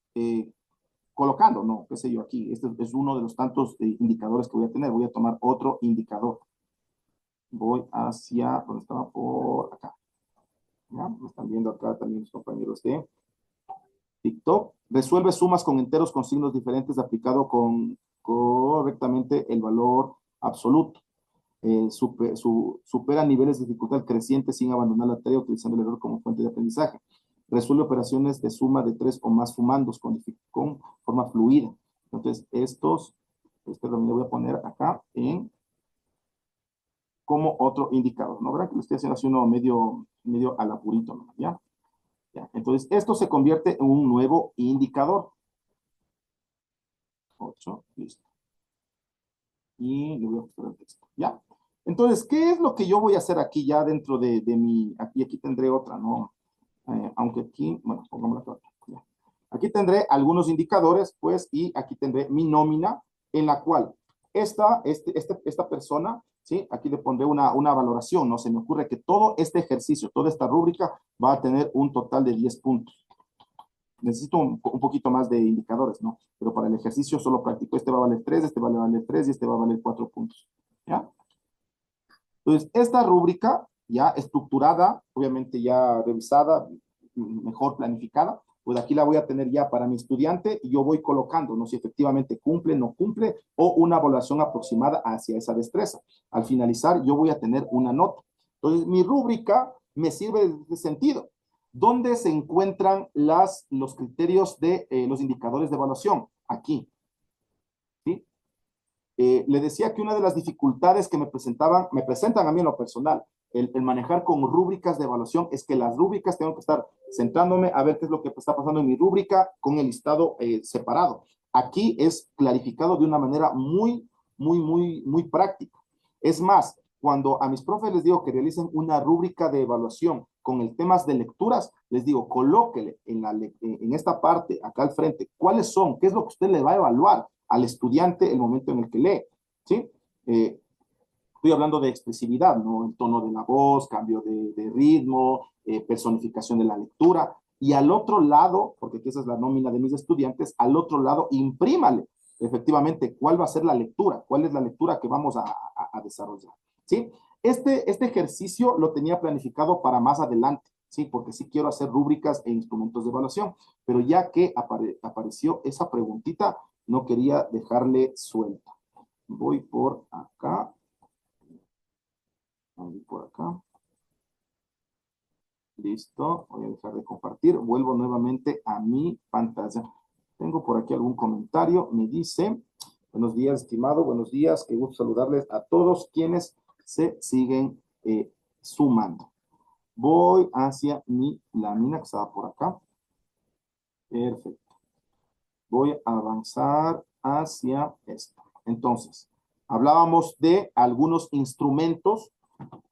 colocando, no, qué sé yo, aquí. Este es uno de los tantos indicadores que voy a tener. Voy a tomar otro indicador. Voy hacia, ¿dónde estaba? Por acá. ¿Ya? Me están viendo acá también los compañeros de TikTok. Resuelve sumas con enteros con signos diferentes aplicado correctamente el valor absoluto. Supera niveles de dificultad crecientes sin abandonar la tarea utilizando el error como fuente de aprendizaje. Resuelve operaciones de suma de 3 o más sumandos con forma fluida. Entonces, este lo voy a poner acá como otro indicador, ¿no? ¿Verdad que lo estoy haciendo así uno medio al apurito, ¿no? ¿Ya? Ya. Entonces, esto se convierte en un nuevo indicador. 8, listo. Y le voy a ajustar el texto, ¿ya? Entonces, ¿qué es lo que yo voy a hacer aquí ya dentro de mi, aquí tendré otra, ¿no? Aunque aquí, bueno, pongámosla acá, ya. Aquí tendré algunos indicadores, pues, y aquí tendré mi nómina en la cual esta persona, ¿sí? Aquí le pondré una valoración, ¿no? Se me ocurre que todo este ejercicio, toda esta rúbrica va a tener un total de 10 puntos. Necesito un poquito más de indicadores, ¿no? Pero para el ejercicio solo practico. Este va a valer 3, este va a valer 3 y este va a valer 4 puntos, ¿ya? Entonces, esta rúbrica ya estructurada, obviamente ya revisada, mejor planificada, pues aquí la voy a tener ya para mi estudiante y yo voy colocando, ¿no? Si efectivamente cumple, no cumple, o una evaluación aproximada hacia esa destreza. Al finalizar, yo voy a tener una nota. Entonces, mi rúbrica me sirve de este sentido. ¿Dónde se encuentran los criterios de los indicadores de evaluación? Aquí, ¿sí? Le decía que una de las dificultades que me presentan a mí en lo personal, el manejar con rúbricas de evaluación, es que las rúbricas tengo que estar centrándome a ver qué es lo que está pasando en mi rúbrica con el listado separado. Aquí es clarificado de una manera muy práctica. Es más, cuando a mis profes les digo que realicen una rúbrica de evaluación con el temas de lecturas, les digo, colóquele en esta parte, acá al frente, cuáles son, qué es lo que usted le va a evaluar al estudiante el momento en el que lee, ¿sí? Estoy hablando de expresividad, ¿no? El tono de la voz, cambio de ritmo, personificación de la lectura. Y al otro lado, porque aquí esa es la nómina de mis estudiantes, al otro lado, imprímale efectivamente cuál va a ser la lectura, cuál es la lectura que vamos a desarrollar, ¿sí? Este ejercicio lo tenía planificado para más adelante, ¿sí? Porque sí quiero hacer rúbricas e instrumentos de evaluación, pero ya que apareció esa preguntita, no quería dejarle suelta. Voy por acá. Ahí por acá. Listo, voy a dejar de compartir. Vuelvo nuevamente a mi pantalla. Tengo por aquí algún comentario. Me dice, buenos días, estimado, buenos días. Qué gusto saludarles a todos quienes se siguen sumando. Voy hacia mi lámina que estaba por acá. Perfecto. Voy a avanzar hacia esto. Entonces, hablábamos de algunos instrumentos.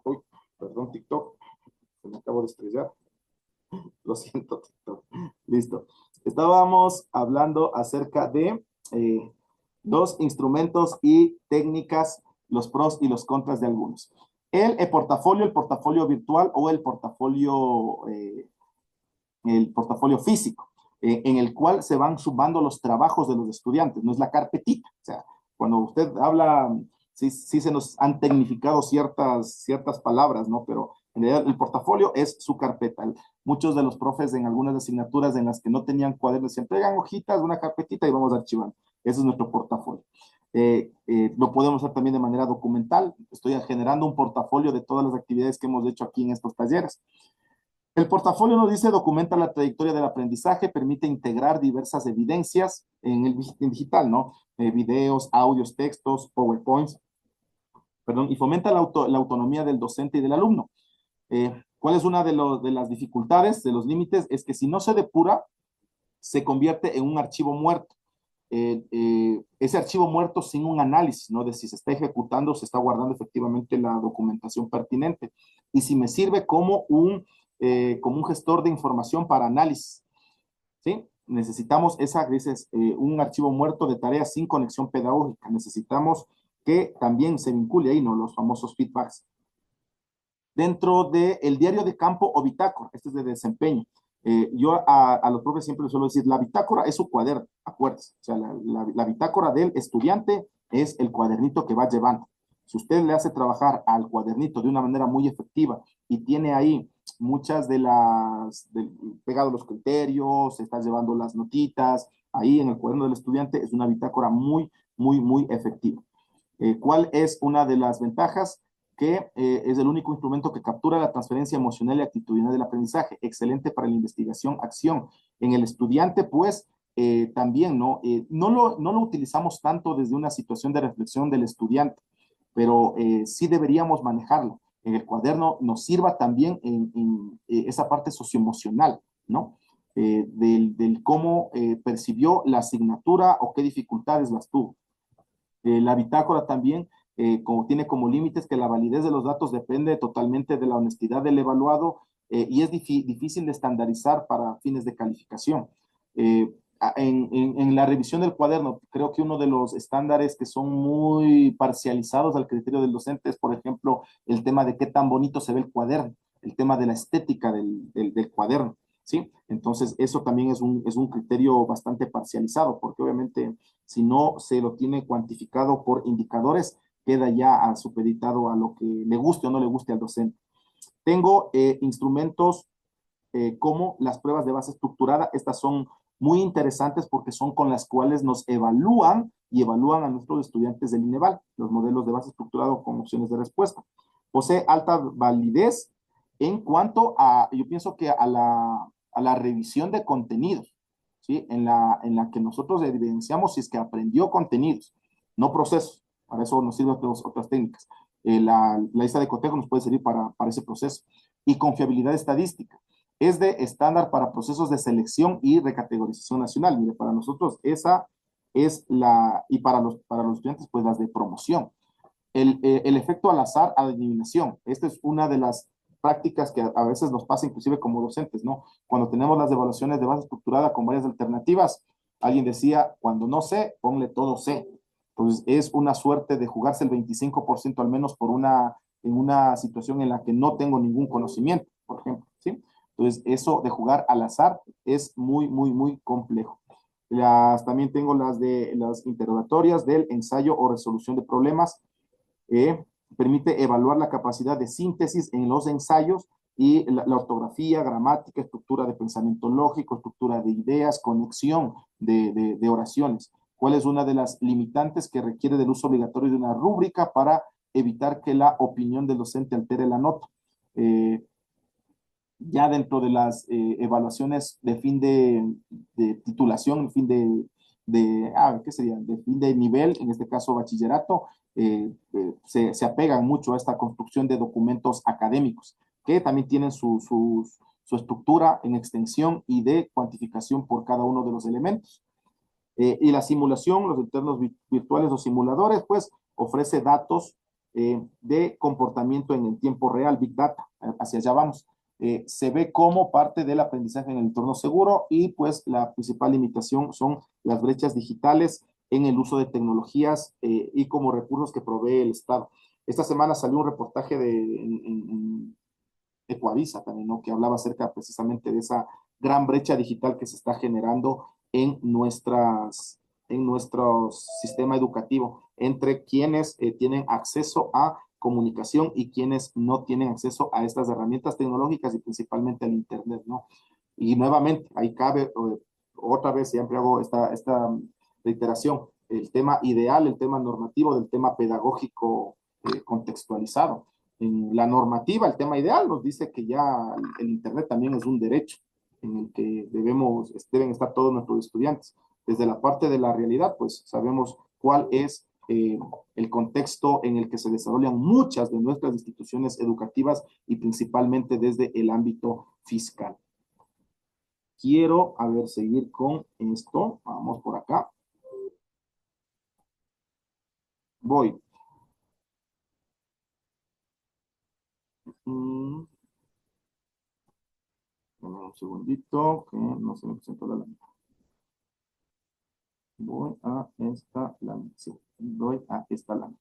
Uy, perdón, TikTok. Se me acabo de estrellar. Lo siento, TikTok. Listo. Estábamos hablando acerca de los instrumentos y técnicas, los pros y los contras de algunos. El portafolio virtual o el portafolio físico, en el cual se van sumando los trabajos de los estudiantes, no es la carpetita. O sea, cuando usted habla, sí, sí se nos han tecnificado ciertas palabras, ¿no? Pero en realidad el portafolio es su carpeta. Muchos de los profes en algunas asignaturas en las que no tenían cuadernos decían, traigan hojitas, una carpetita y vamos archivando. Ese es nuestro portafolio. Lo podemos hacer también de manera documental. Estoy generando un portafolio de todas las actividades que hemos hecho aquí en estos talleres. El portafolio nos dice, documenta la trayectoria del aprendizaje, permite integrar diversas evidencias en el digital, ¿no? Videos, audios, textos, PowerPoints, perdón, y fomenta la autonomía del docente y del alumno. ¿Cuál es una de las dificultades, de los límites? Es que si no se depura, se convierte en un archivo muerto. Ese archivo muerto sin un análisis, ¿no? De si se está ejecutando, se está guardando efectivamente la documentación pertinente. Y si me sirve como un gestor de información para análisis, ¿sí? Necesitamos un archivo muerto de tareas sin conexión pedagógica. Necesitamos que también se vincule ahí, ¿no? Los famosos feedbacks. Dentro del diario de campo o bitácora, este es de desempeño. Yo a los profes siempre les suelo decir, la bitácora es su cuaderno, acuérdense. O sea, la bitácora del estudiante es el cuadernito que va llevando. Si usted le hace trabajar al cuadernito de una manera muy efectiva y tiene ahí muchas pegado los criterios, está llevando las notitas, ahí en el cuaderno del estudiante es una bitácora muy, muy, muy efectiva. ¿Cuál es una de las ventajas? Que es el único instrumento que captura la transferencia emocional y actitudinal del aprendizaje. Excelente para la investigación, acción. En el estudiante, pues, también, ¿no? No lo utilizamos tanto desde una situación de reflexión del estudiante, pero sí deberíamos manejarlo. En el cuaderno nos sirva también en esa parte socioemocional, ¿no? Del cómo percibió la asignatura o qué dificultades las tuvo. La bitácora también tiene como límites que la validez de los datos depende totalmente de la honestidad del evaluado y es difícil de estandarizar para fines de calificación. En la revisión del cuaderno, creo que uno de los estándares que son muy parcializados al criterio del docente es, por ejemplo, el tema de qué tan bonito se ve el cuaderno, el tema de la estética del cuaderno. ¿Sí? Entonces, eso también es un criterio bastante parcializado, porque obviamente si no se lo tiene cuantificado por indicadores, queda ya supeditado a lo que le guste o no le guste al docente. Tengo instrumentos como las pruebas de base estructurada. Estas son muy interesantes porque son con las cuales nos evalúan y evalúan a nuestros estudiantes del INEVAL, los modelos de base estructurado con opciones de respuesta. Posee alta validez en cuanto yo pienso que a la revisión de contenidos, ¿sí? En la que nosotros evidenciamos si es que aprendió contenidos, no procesos. Para eso nos sirven otras técnicas. La lista de cotejo nos puede servir para ese proceso. Y confiabilidad estadística. Es de estándar para procesos de selección y recategorización nacional. Mire, para nosotros esa es y para los estudiantes, pues las de promoción. El efecto al azar, adivinación. Esta es una de las prácticas que a veces nos pasa inclusive como docentes, ¿no? Cuando tenemos las evaluaciones de base estructurada con varias alternativas, alguien decía, cuando no sé, ponle todo sé. Entonces es una suerte de jugarse el 25% al menos en una situación en la que no tengo ningún conocimiento, por ejemplo, ¿sí? Entonces eso de jugar al azar es muy, muy, muy complejo. También tengo las interrogatorias del ensayo o resolución de problemas. Permite evaluar la capacidad de síntesis en los ensayos y la ortografía, gramática, estructura de pensamiento lógico, estructura de ideas, conexión de oraciones. ¿Cuál es una de las limitantes que requiere del uso obligatorio de una rúbrica para evitar que la opinión del docente altere la nota. Ya dentro de las evaluaciones de fin de titulación, fin ¿qué sería? De fin de nivel, en este caso bachillerato, se apegan mucho a esta construcción de documentos académicos, que también tienen su estructura en extensión y de cuantificación por cada uno de los elementos. Y la simulación, los entornos virtuales o simuladores, pues ofrece datos de comportamiento en el tiempo real, Big Data, hacia allá vamos. Se ve como parte del aprendizaje en el entorno seguro y pues la principal limitación son las brechas digitales en el uso de tecnologías y como recursos que provee el Estado. Esta semana salió un reportaje en Ecuavisa también, ¿no? Que hablaba acerca precisamente de esa gran brecha digital que se está generando en nuestro sistema educativo entre quienes tienen acceso a comunicación y quienes no tienen acceso a estas herramientas tecnológicas y principalmente al Internet, ¿no? Y nuevamente, ahí cabe, otra vez, siempre hago esta reiteración, el tema ideal, el tema normativo del tema pedagógico contextualizado. En la normativa, el tema ideal nos dice que ya el Internet también es un derecho en el que deben estar todos nuestros estudiantes. Desde la parte de la realidad, pues sabemos cuál es el contexto en el que se desarrollan muchas de nuestras instituciones educativas y principalmente desde el ámbito fiscal. Quiero, seguir con esto. Vamos por acá. Voy. Un segundito, que no se me presentó la lámina. Voy a esta lámina. Sí, voy a esta lámina.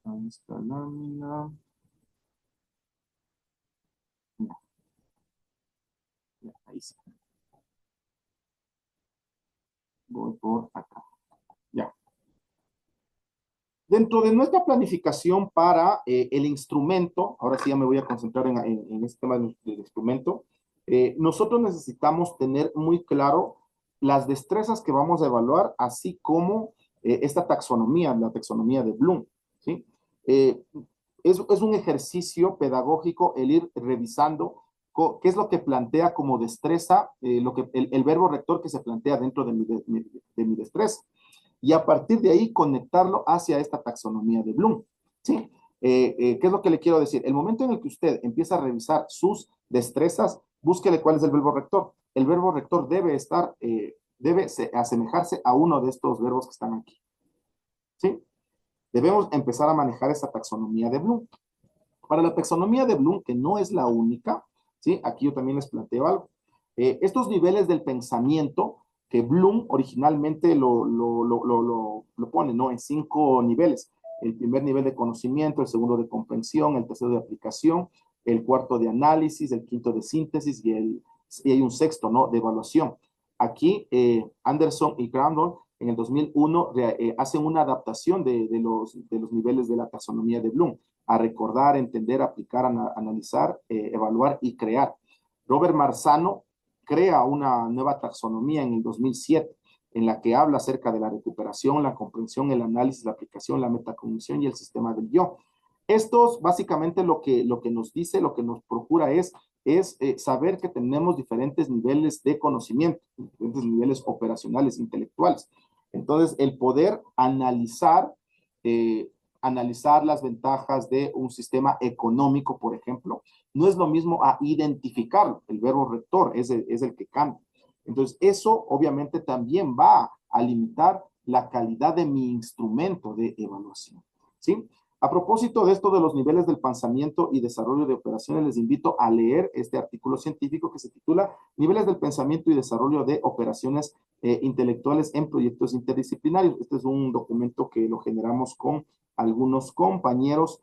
A esta lámina. Ya, ahí sí. Voy por acá. Ya. Dentro de nuestra planificación para el instrumento, ahora sí ya me voy a concentrar en este tema del instrumento, nosotros necesitamos tener muy claro las destrezas que vamos a evaluar, así como esta taxonomía, la taxonomía de Bloom, ¿sí? Es un ejercicio pedagógico el ir revisando qué es lo que plantea como destreza, el verbo rector que se plantea dentro de mi destreza y a partir de ahí conectarlo hacia esta taxonomía de Bloom. ¿Sí? ¿Qué es lo que le quiero decir? El momento en el que usted empieza a revisar sus destrezas, búsquele cuál es el verbo rector. El verbo rector debe asemejarse a uno de estos verbos que están aquí. ¿Sí? Debemos empezar a manejar esa taxonomía de Bloom. Para la taxonomía de Bloom, que no es la única, ¿sí? Aquí yo también les planteo algo. Estos niveles del pensamiento que Bloom originalmente lo pone, ¿no? En 5 niveles. El primer nivel de conocimiento, el segundo de comprensión, el tercero de aplicación, el cuarto de análisis, el quinto de síntesis y hay un sexto, ¿no? De evaluación. Aquí Anderson y Crandall en el 2001 hacen una adaptación de los niveles de la taxonomía de Bloom a recordar, entender, aplicar, analizar, evaluar y crear. Robert Marzano crea una nueva taxonomía en el 2007 en la que habla acerca de la recuperación, la comprensión, el análisis, la aplicación, la metacognición y el sistema del yo. Estos básicamente lo que nos dice, lo que nos procura es saber que tenemos diferentes niveles de conocimiento, diferentes niveles operacionales, intelectuales. Entonces, el poder analizar las ventajas de un sistema económico, por ejemplo, no es lo mismo a identificarlo. El verbo rector es el que cambia. Entonces, eso obviamente también va a limitar la calidad de mi instrumento de evaluación. ¿Sí? A propósito de esto de los niveles del pensamiento y desarrollo de operaciones, les invito a leer este artículo científico que se titula Niveles del pensamiento y desarrollo de operaciones intelectuales en proyectos interdisciplinarios. Este es un documento que lo generamos con algunos compañeros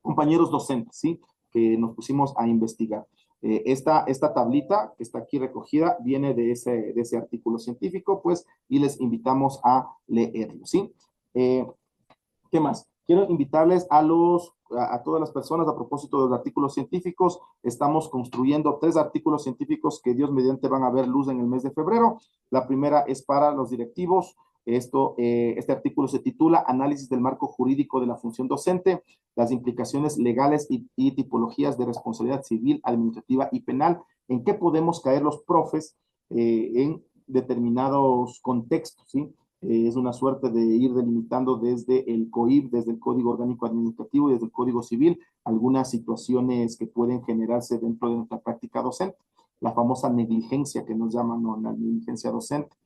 compañeros docentes, ¿sí? Que nos pusimos a investigar. Esta tablita que está aquí recogida viene de ese artículo científico, pues, y les invitamos a leerlo, ¿sí? ¿Qué más? Quiero invitarles a los a todas las personas a propósito de los artículos científicos. Estamos construyendo 3 artículos científicos que Dios mediante van a ver luz en el mes de febrero. La primera es para los directivos. Este artículo se titula Análisis del marco jurídico de la función docente, las implicaciones legales y tipologías de responsabilidad civil, administrativa y penal. ¿En qué podemos caer los profes en determinados contextos? ¿Sí? Es una suerte de ir delimitando desde el COIP, desde el Código Orgánico Administrativo y desde el Código Civil, algunas situaciones que pueden generarse dentro de nuestra práctica docente. La famosa negligencia que nos llaman, ¿no? La negligencia docente.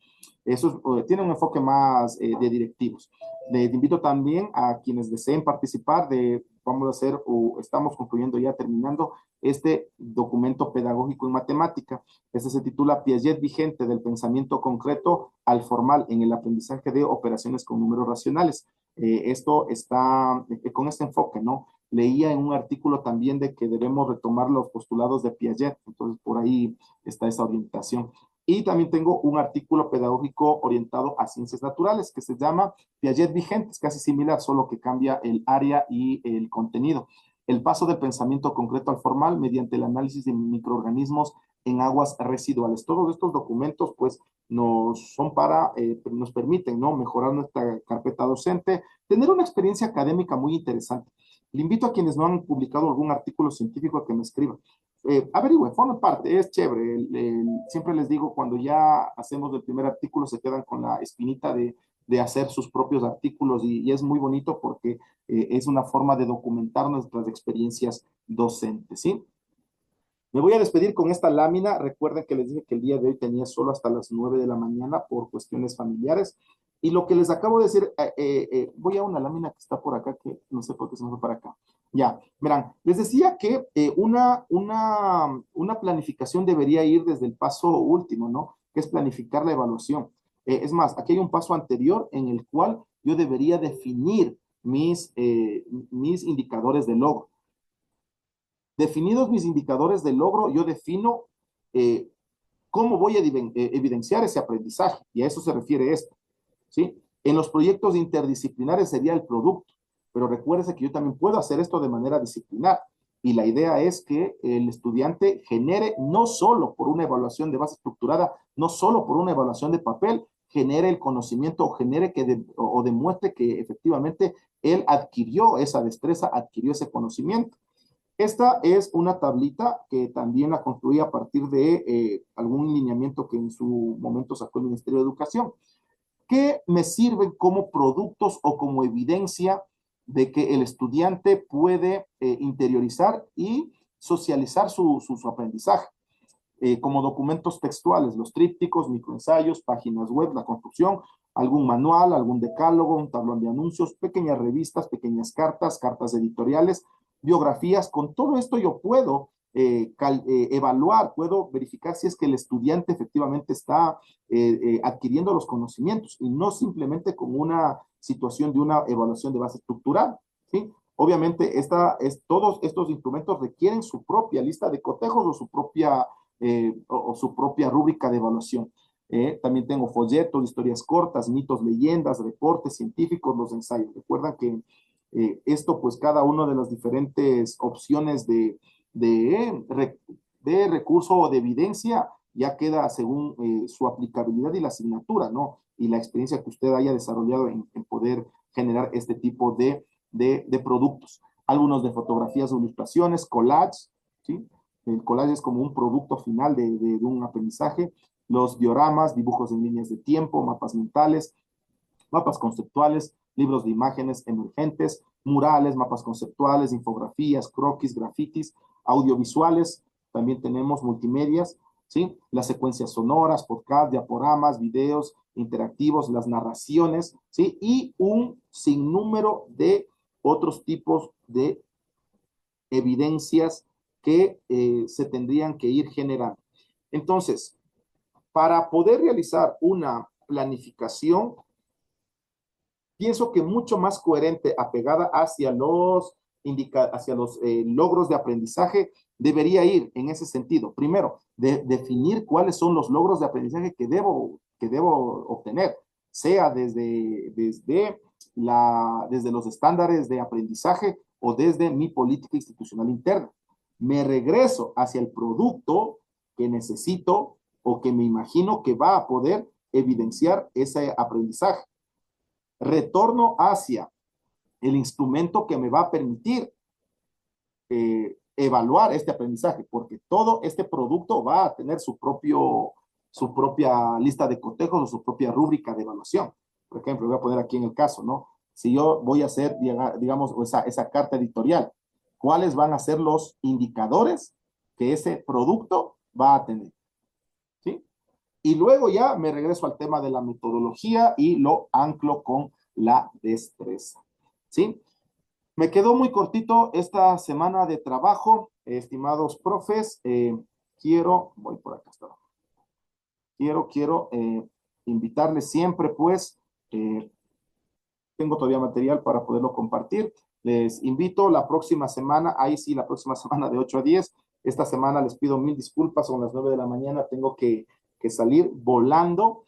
Eso tiene un enfoque más de directivos. Les invito también a quienes deseen participar vamos a hacer, o estamos concluyendo ya, terminando, este documento pedagógico en matemática. Este se titula Piaget vigente del pensamiento concreto al formal en el aprendizaje de operaciones con números racionales. Esto está con este enfoque, ¿no? Leía en un artículo también de que debemos retomar los postulados de Piaget, entonces por ahí está esa orientación. Y también tengo un artículo pedagógico orientado a ciencias naturales que se llama Piaget vigente, es casi similar, solo que cambia el área y el contenido. El paso del pensamiento concreto al formal mediante el análisis de microorganismos en aguas residuales. Todos estos documentos, pues, nos permiten, ¿no?, mejorar nuestra carpeta docente, tener una experiencia académica muy interesante. Le invito a quienes no han publicado algún artículo científico a que me escriban. Averigüen, formen parte, es chévere. Siempre les digo, cuando ya hacemos el primer artículo, se quedan con la espinita de hacer sus propios artículos y es muy bonito porque es una forma de documentar nuestras experiencias docentes, ¿sí? Me voy a despedir con esta lámina. Recuerden que les dije que el día de hoy tenía solo hasta las 9 de la mañana por cuestiones familiares. Y lo que les acabo de decir, voy a una lámina que está por acá, que no sé por qué se me fue para acá. Ya, verán, les decía que una planificación debería ir desde el paso último, ¿no? Que es planificar la evaluación. Es más, aquí hay un paso anterior en el cual yo debería definir mis indicadores de logro. Definidos mis indicadores de logro, yo defino cómo voy a evidenciar ese aprendizaje, y a eso se refiere esto, ¿sí? En los proyectos interdisciplinares sería el producto, pero recuérdese que yo también puedo hacer esto de manera disciplinar, y la idea es que el estudiante genere no solo por una evaluación de base estructurada, no solo por una evaluación de papel, genere el conocimiento o genere o demuestre que efectivamente él adquirió esa destreza, adquirió ese conocimiento. Esta es una tablita que también la construí a partir de algún lineamiento que en su momento sacó el Ministerio de Educación, que me sirven como productos o como evidencia de que el estudiante puede interiorizar y socializar su aprendizaje. Como documentos textuales, los trípticos, microensayos, páginas web, la construcción, algún manual, algún decálogo, un tablón de anuncios, pequeñas revistas, pequeñas cartas, cartas editoriales, biografías. Con todo esto yo puedo evaluar, puedo verificar si es que el estudiante efectivamente está adquiriendo los conocimientos y no simplemente con una situación de una evaluación de base estructural, ¿sí? Obviamente todos estos instrumentos requieren su propia lista de cotejos o su propia rúbrica de evaluación. También tengo folletos, historias cortas, mitos, leyendas, reportes científicos, los ensayos. Recuerdan que esto, pues cada una de las diferentes opciones de recurso o de evidencia ya queda según su aplicabilidad y la asignatura, ¿no? Y la experiencia que usted haya desarrollado en poder generar este tipo de productos. Álbumes de fotografías o ilustraciones, collages, ¿sí? El collage es como un producto final de un aprendizaje. Los dioramas, dibujos en líneas de tiempo, mapas mentales, mapas conceptuales, libros de imágenes emergentes, murales, mapas conceptuales, infografías, croquis, grafitis, audiovisuales, también tenemos multimedias, ¿sí? Las secuencias sonoras, podcast, diaporamas, videos interactivos, las narraciones, ¿sí? Y un sinnúmero de otros tipos de evidencias que se tendrían que ir generando. Entonces, para poder realizar una planificación, pienso que mucho más coherente, apegada hacia hacia los logros de aprendizaje, debería ir en ese sentido. Primero, definir cuáles son los logros de aprendizaje que debo obtener, sea desde desde los estándares de aprendizaje o desde mi política institucional interna. Me regreso hacia el producto que necesito o que me imagino que va a poder evidenciar ese aprendizaje. Retorno hacia el instrumento que me va a permitir evaluar este aprendizaje, porque todo este producto va a tener su propia lista de cotejos o su propia rúbrica de evaluación. Por ejemplo, voy a poner aquí en el caso, ¿no? Si yo voy a hacer, digamos, esa carta editorial, ¿cuáles van a ser los indicadores que ese producto va a tener? ¿Sí? Y luego ya me regreso al tema de la metodología y lo anclo con la destreza. ¿Sí? Me quedó muy cortito esta semana de trabajo, estimados profes. Voy por acá, está. Quiero invitarles siempre, pues, tengo todavía material para poderlo compartir. Les invito la próxima semana, ahí sí, la próxima semana de 8 a 10. Esta semana les pido mil disculpas, son las 9 de la mañana, tengo que salir volando.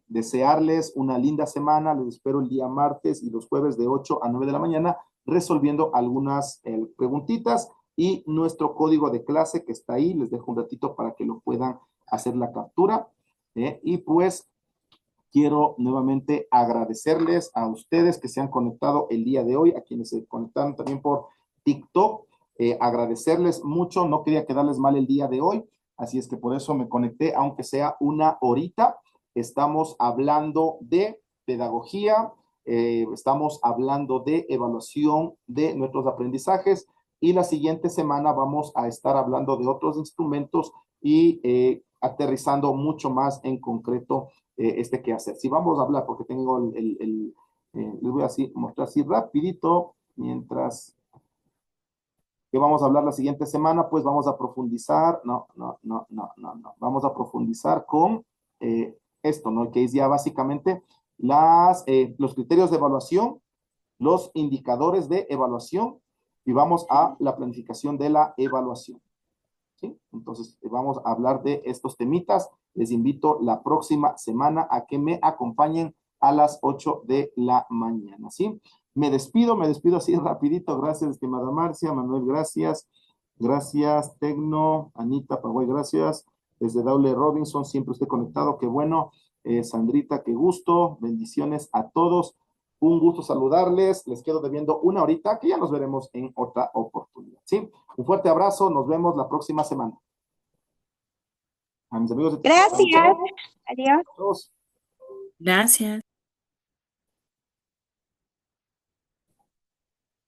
Desearles una linda semana, les espero el día martes y los jueves de 8 a 9 de la mañana, resolviendo algunas preguntitas y nuestro código de clase que está ahí, les dejo un ratito para que lo puedan hacer la captura. Y pues quiero nuevamente agradecerles a ustedes que se han conectado el día de hoy, a quienes se conectaron también por TikTok, agradecerles mucho, no quería quedarles mal el día de hoy, así es que por eso me conecté, aunque sea una horita. Estamos hablando de pedagogía, estamos hablando de evaluación de nuestros aprendizajes y la siguiente semana vamos a estar hablando de otros instrumentos y aterrizando mucho más en concreto qué hacer. Si vamos a hablar, porque tengo les voy a mostrar así rapidito, mientras que vamos a hablar la siguiente semana, pues vamos a profundizar, no, vamos a profundizar con esto, ¿no? Que es ya básicamente los criterios de evaluación, los indicadores de evaluación y vamos a la planificación de la evaluación. ¿Sí? Entonces, vamos a hablar de estos temitas. Les invito la próxima semana a que me acompañen a las 8 de la mañana, ¿sí? Me despido así rapidito. Gracias, estimada Marcia, Manuel, gracias. Gracias, Tecno, Anita, Paraguay, gracias. Desde Daule Robinson, siempre usted conectado, qué bueno. Sandrita, qué gusto. Bendiciones a todos. Un gusto saludarles. Les quedo debiendo una horita que ya nos veremos en otra oportunidad, ¿sí? Un fuerte abrazo. Nos vemos la próxima semana. A mis amigos de Gracias. Adiós. todos. Gracias.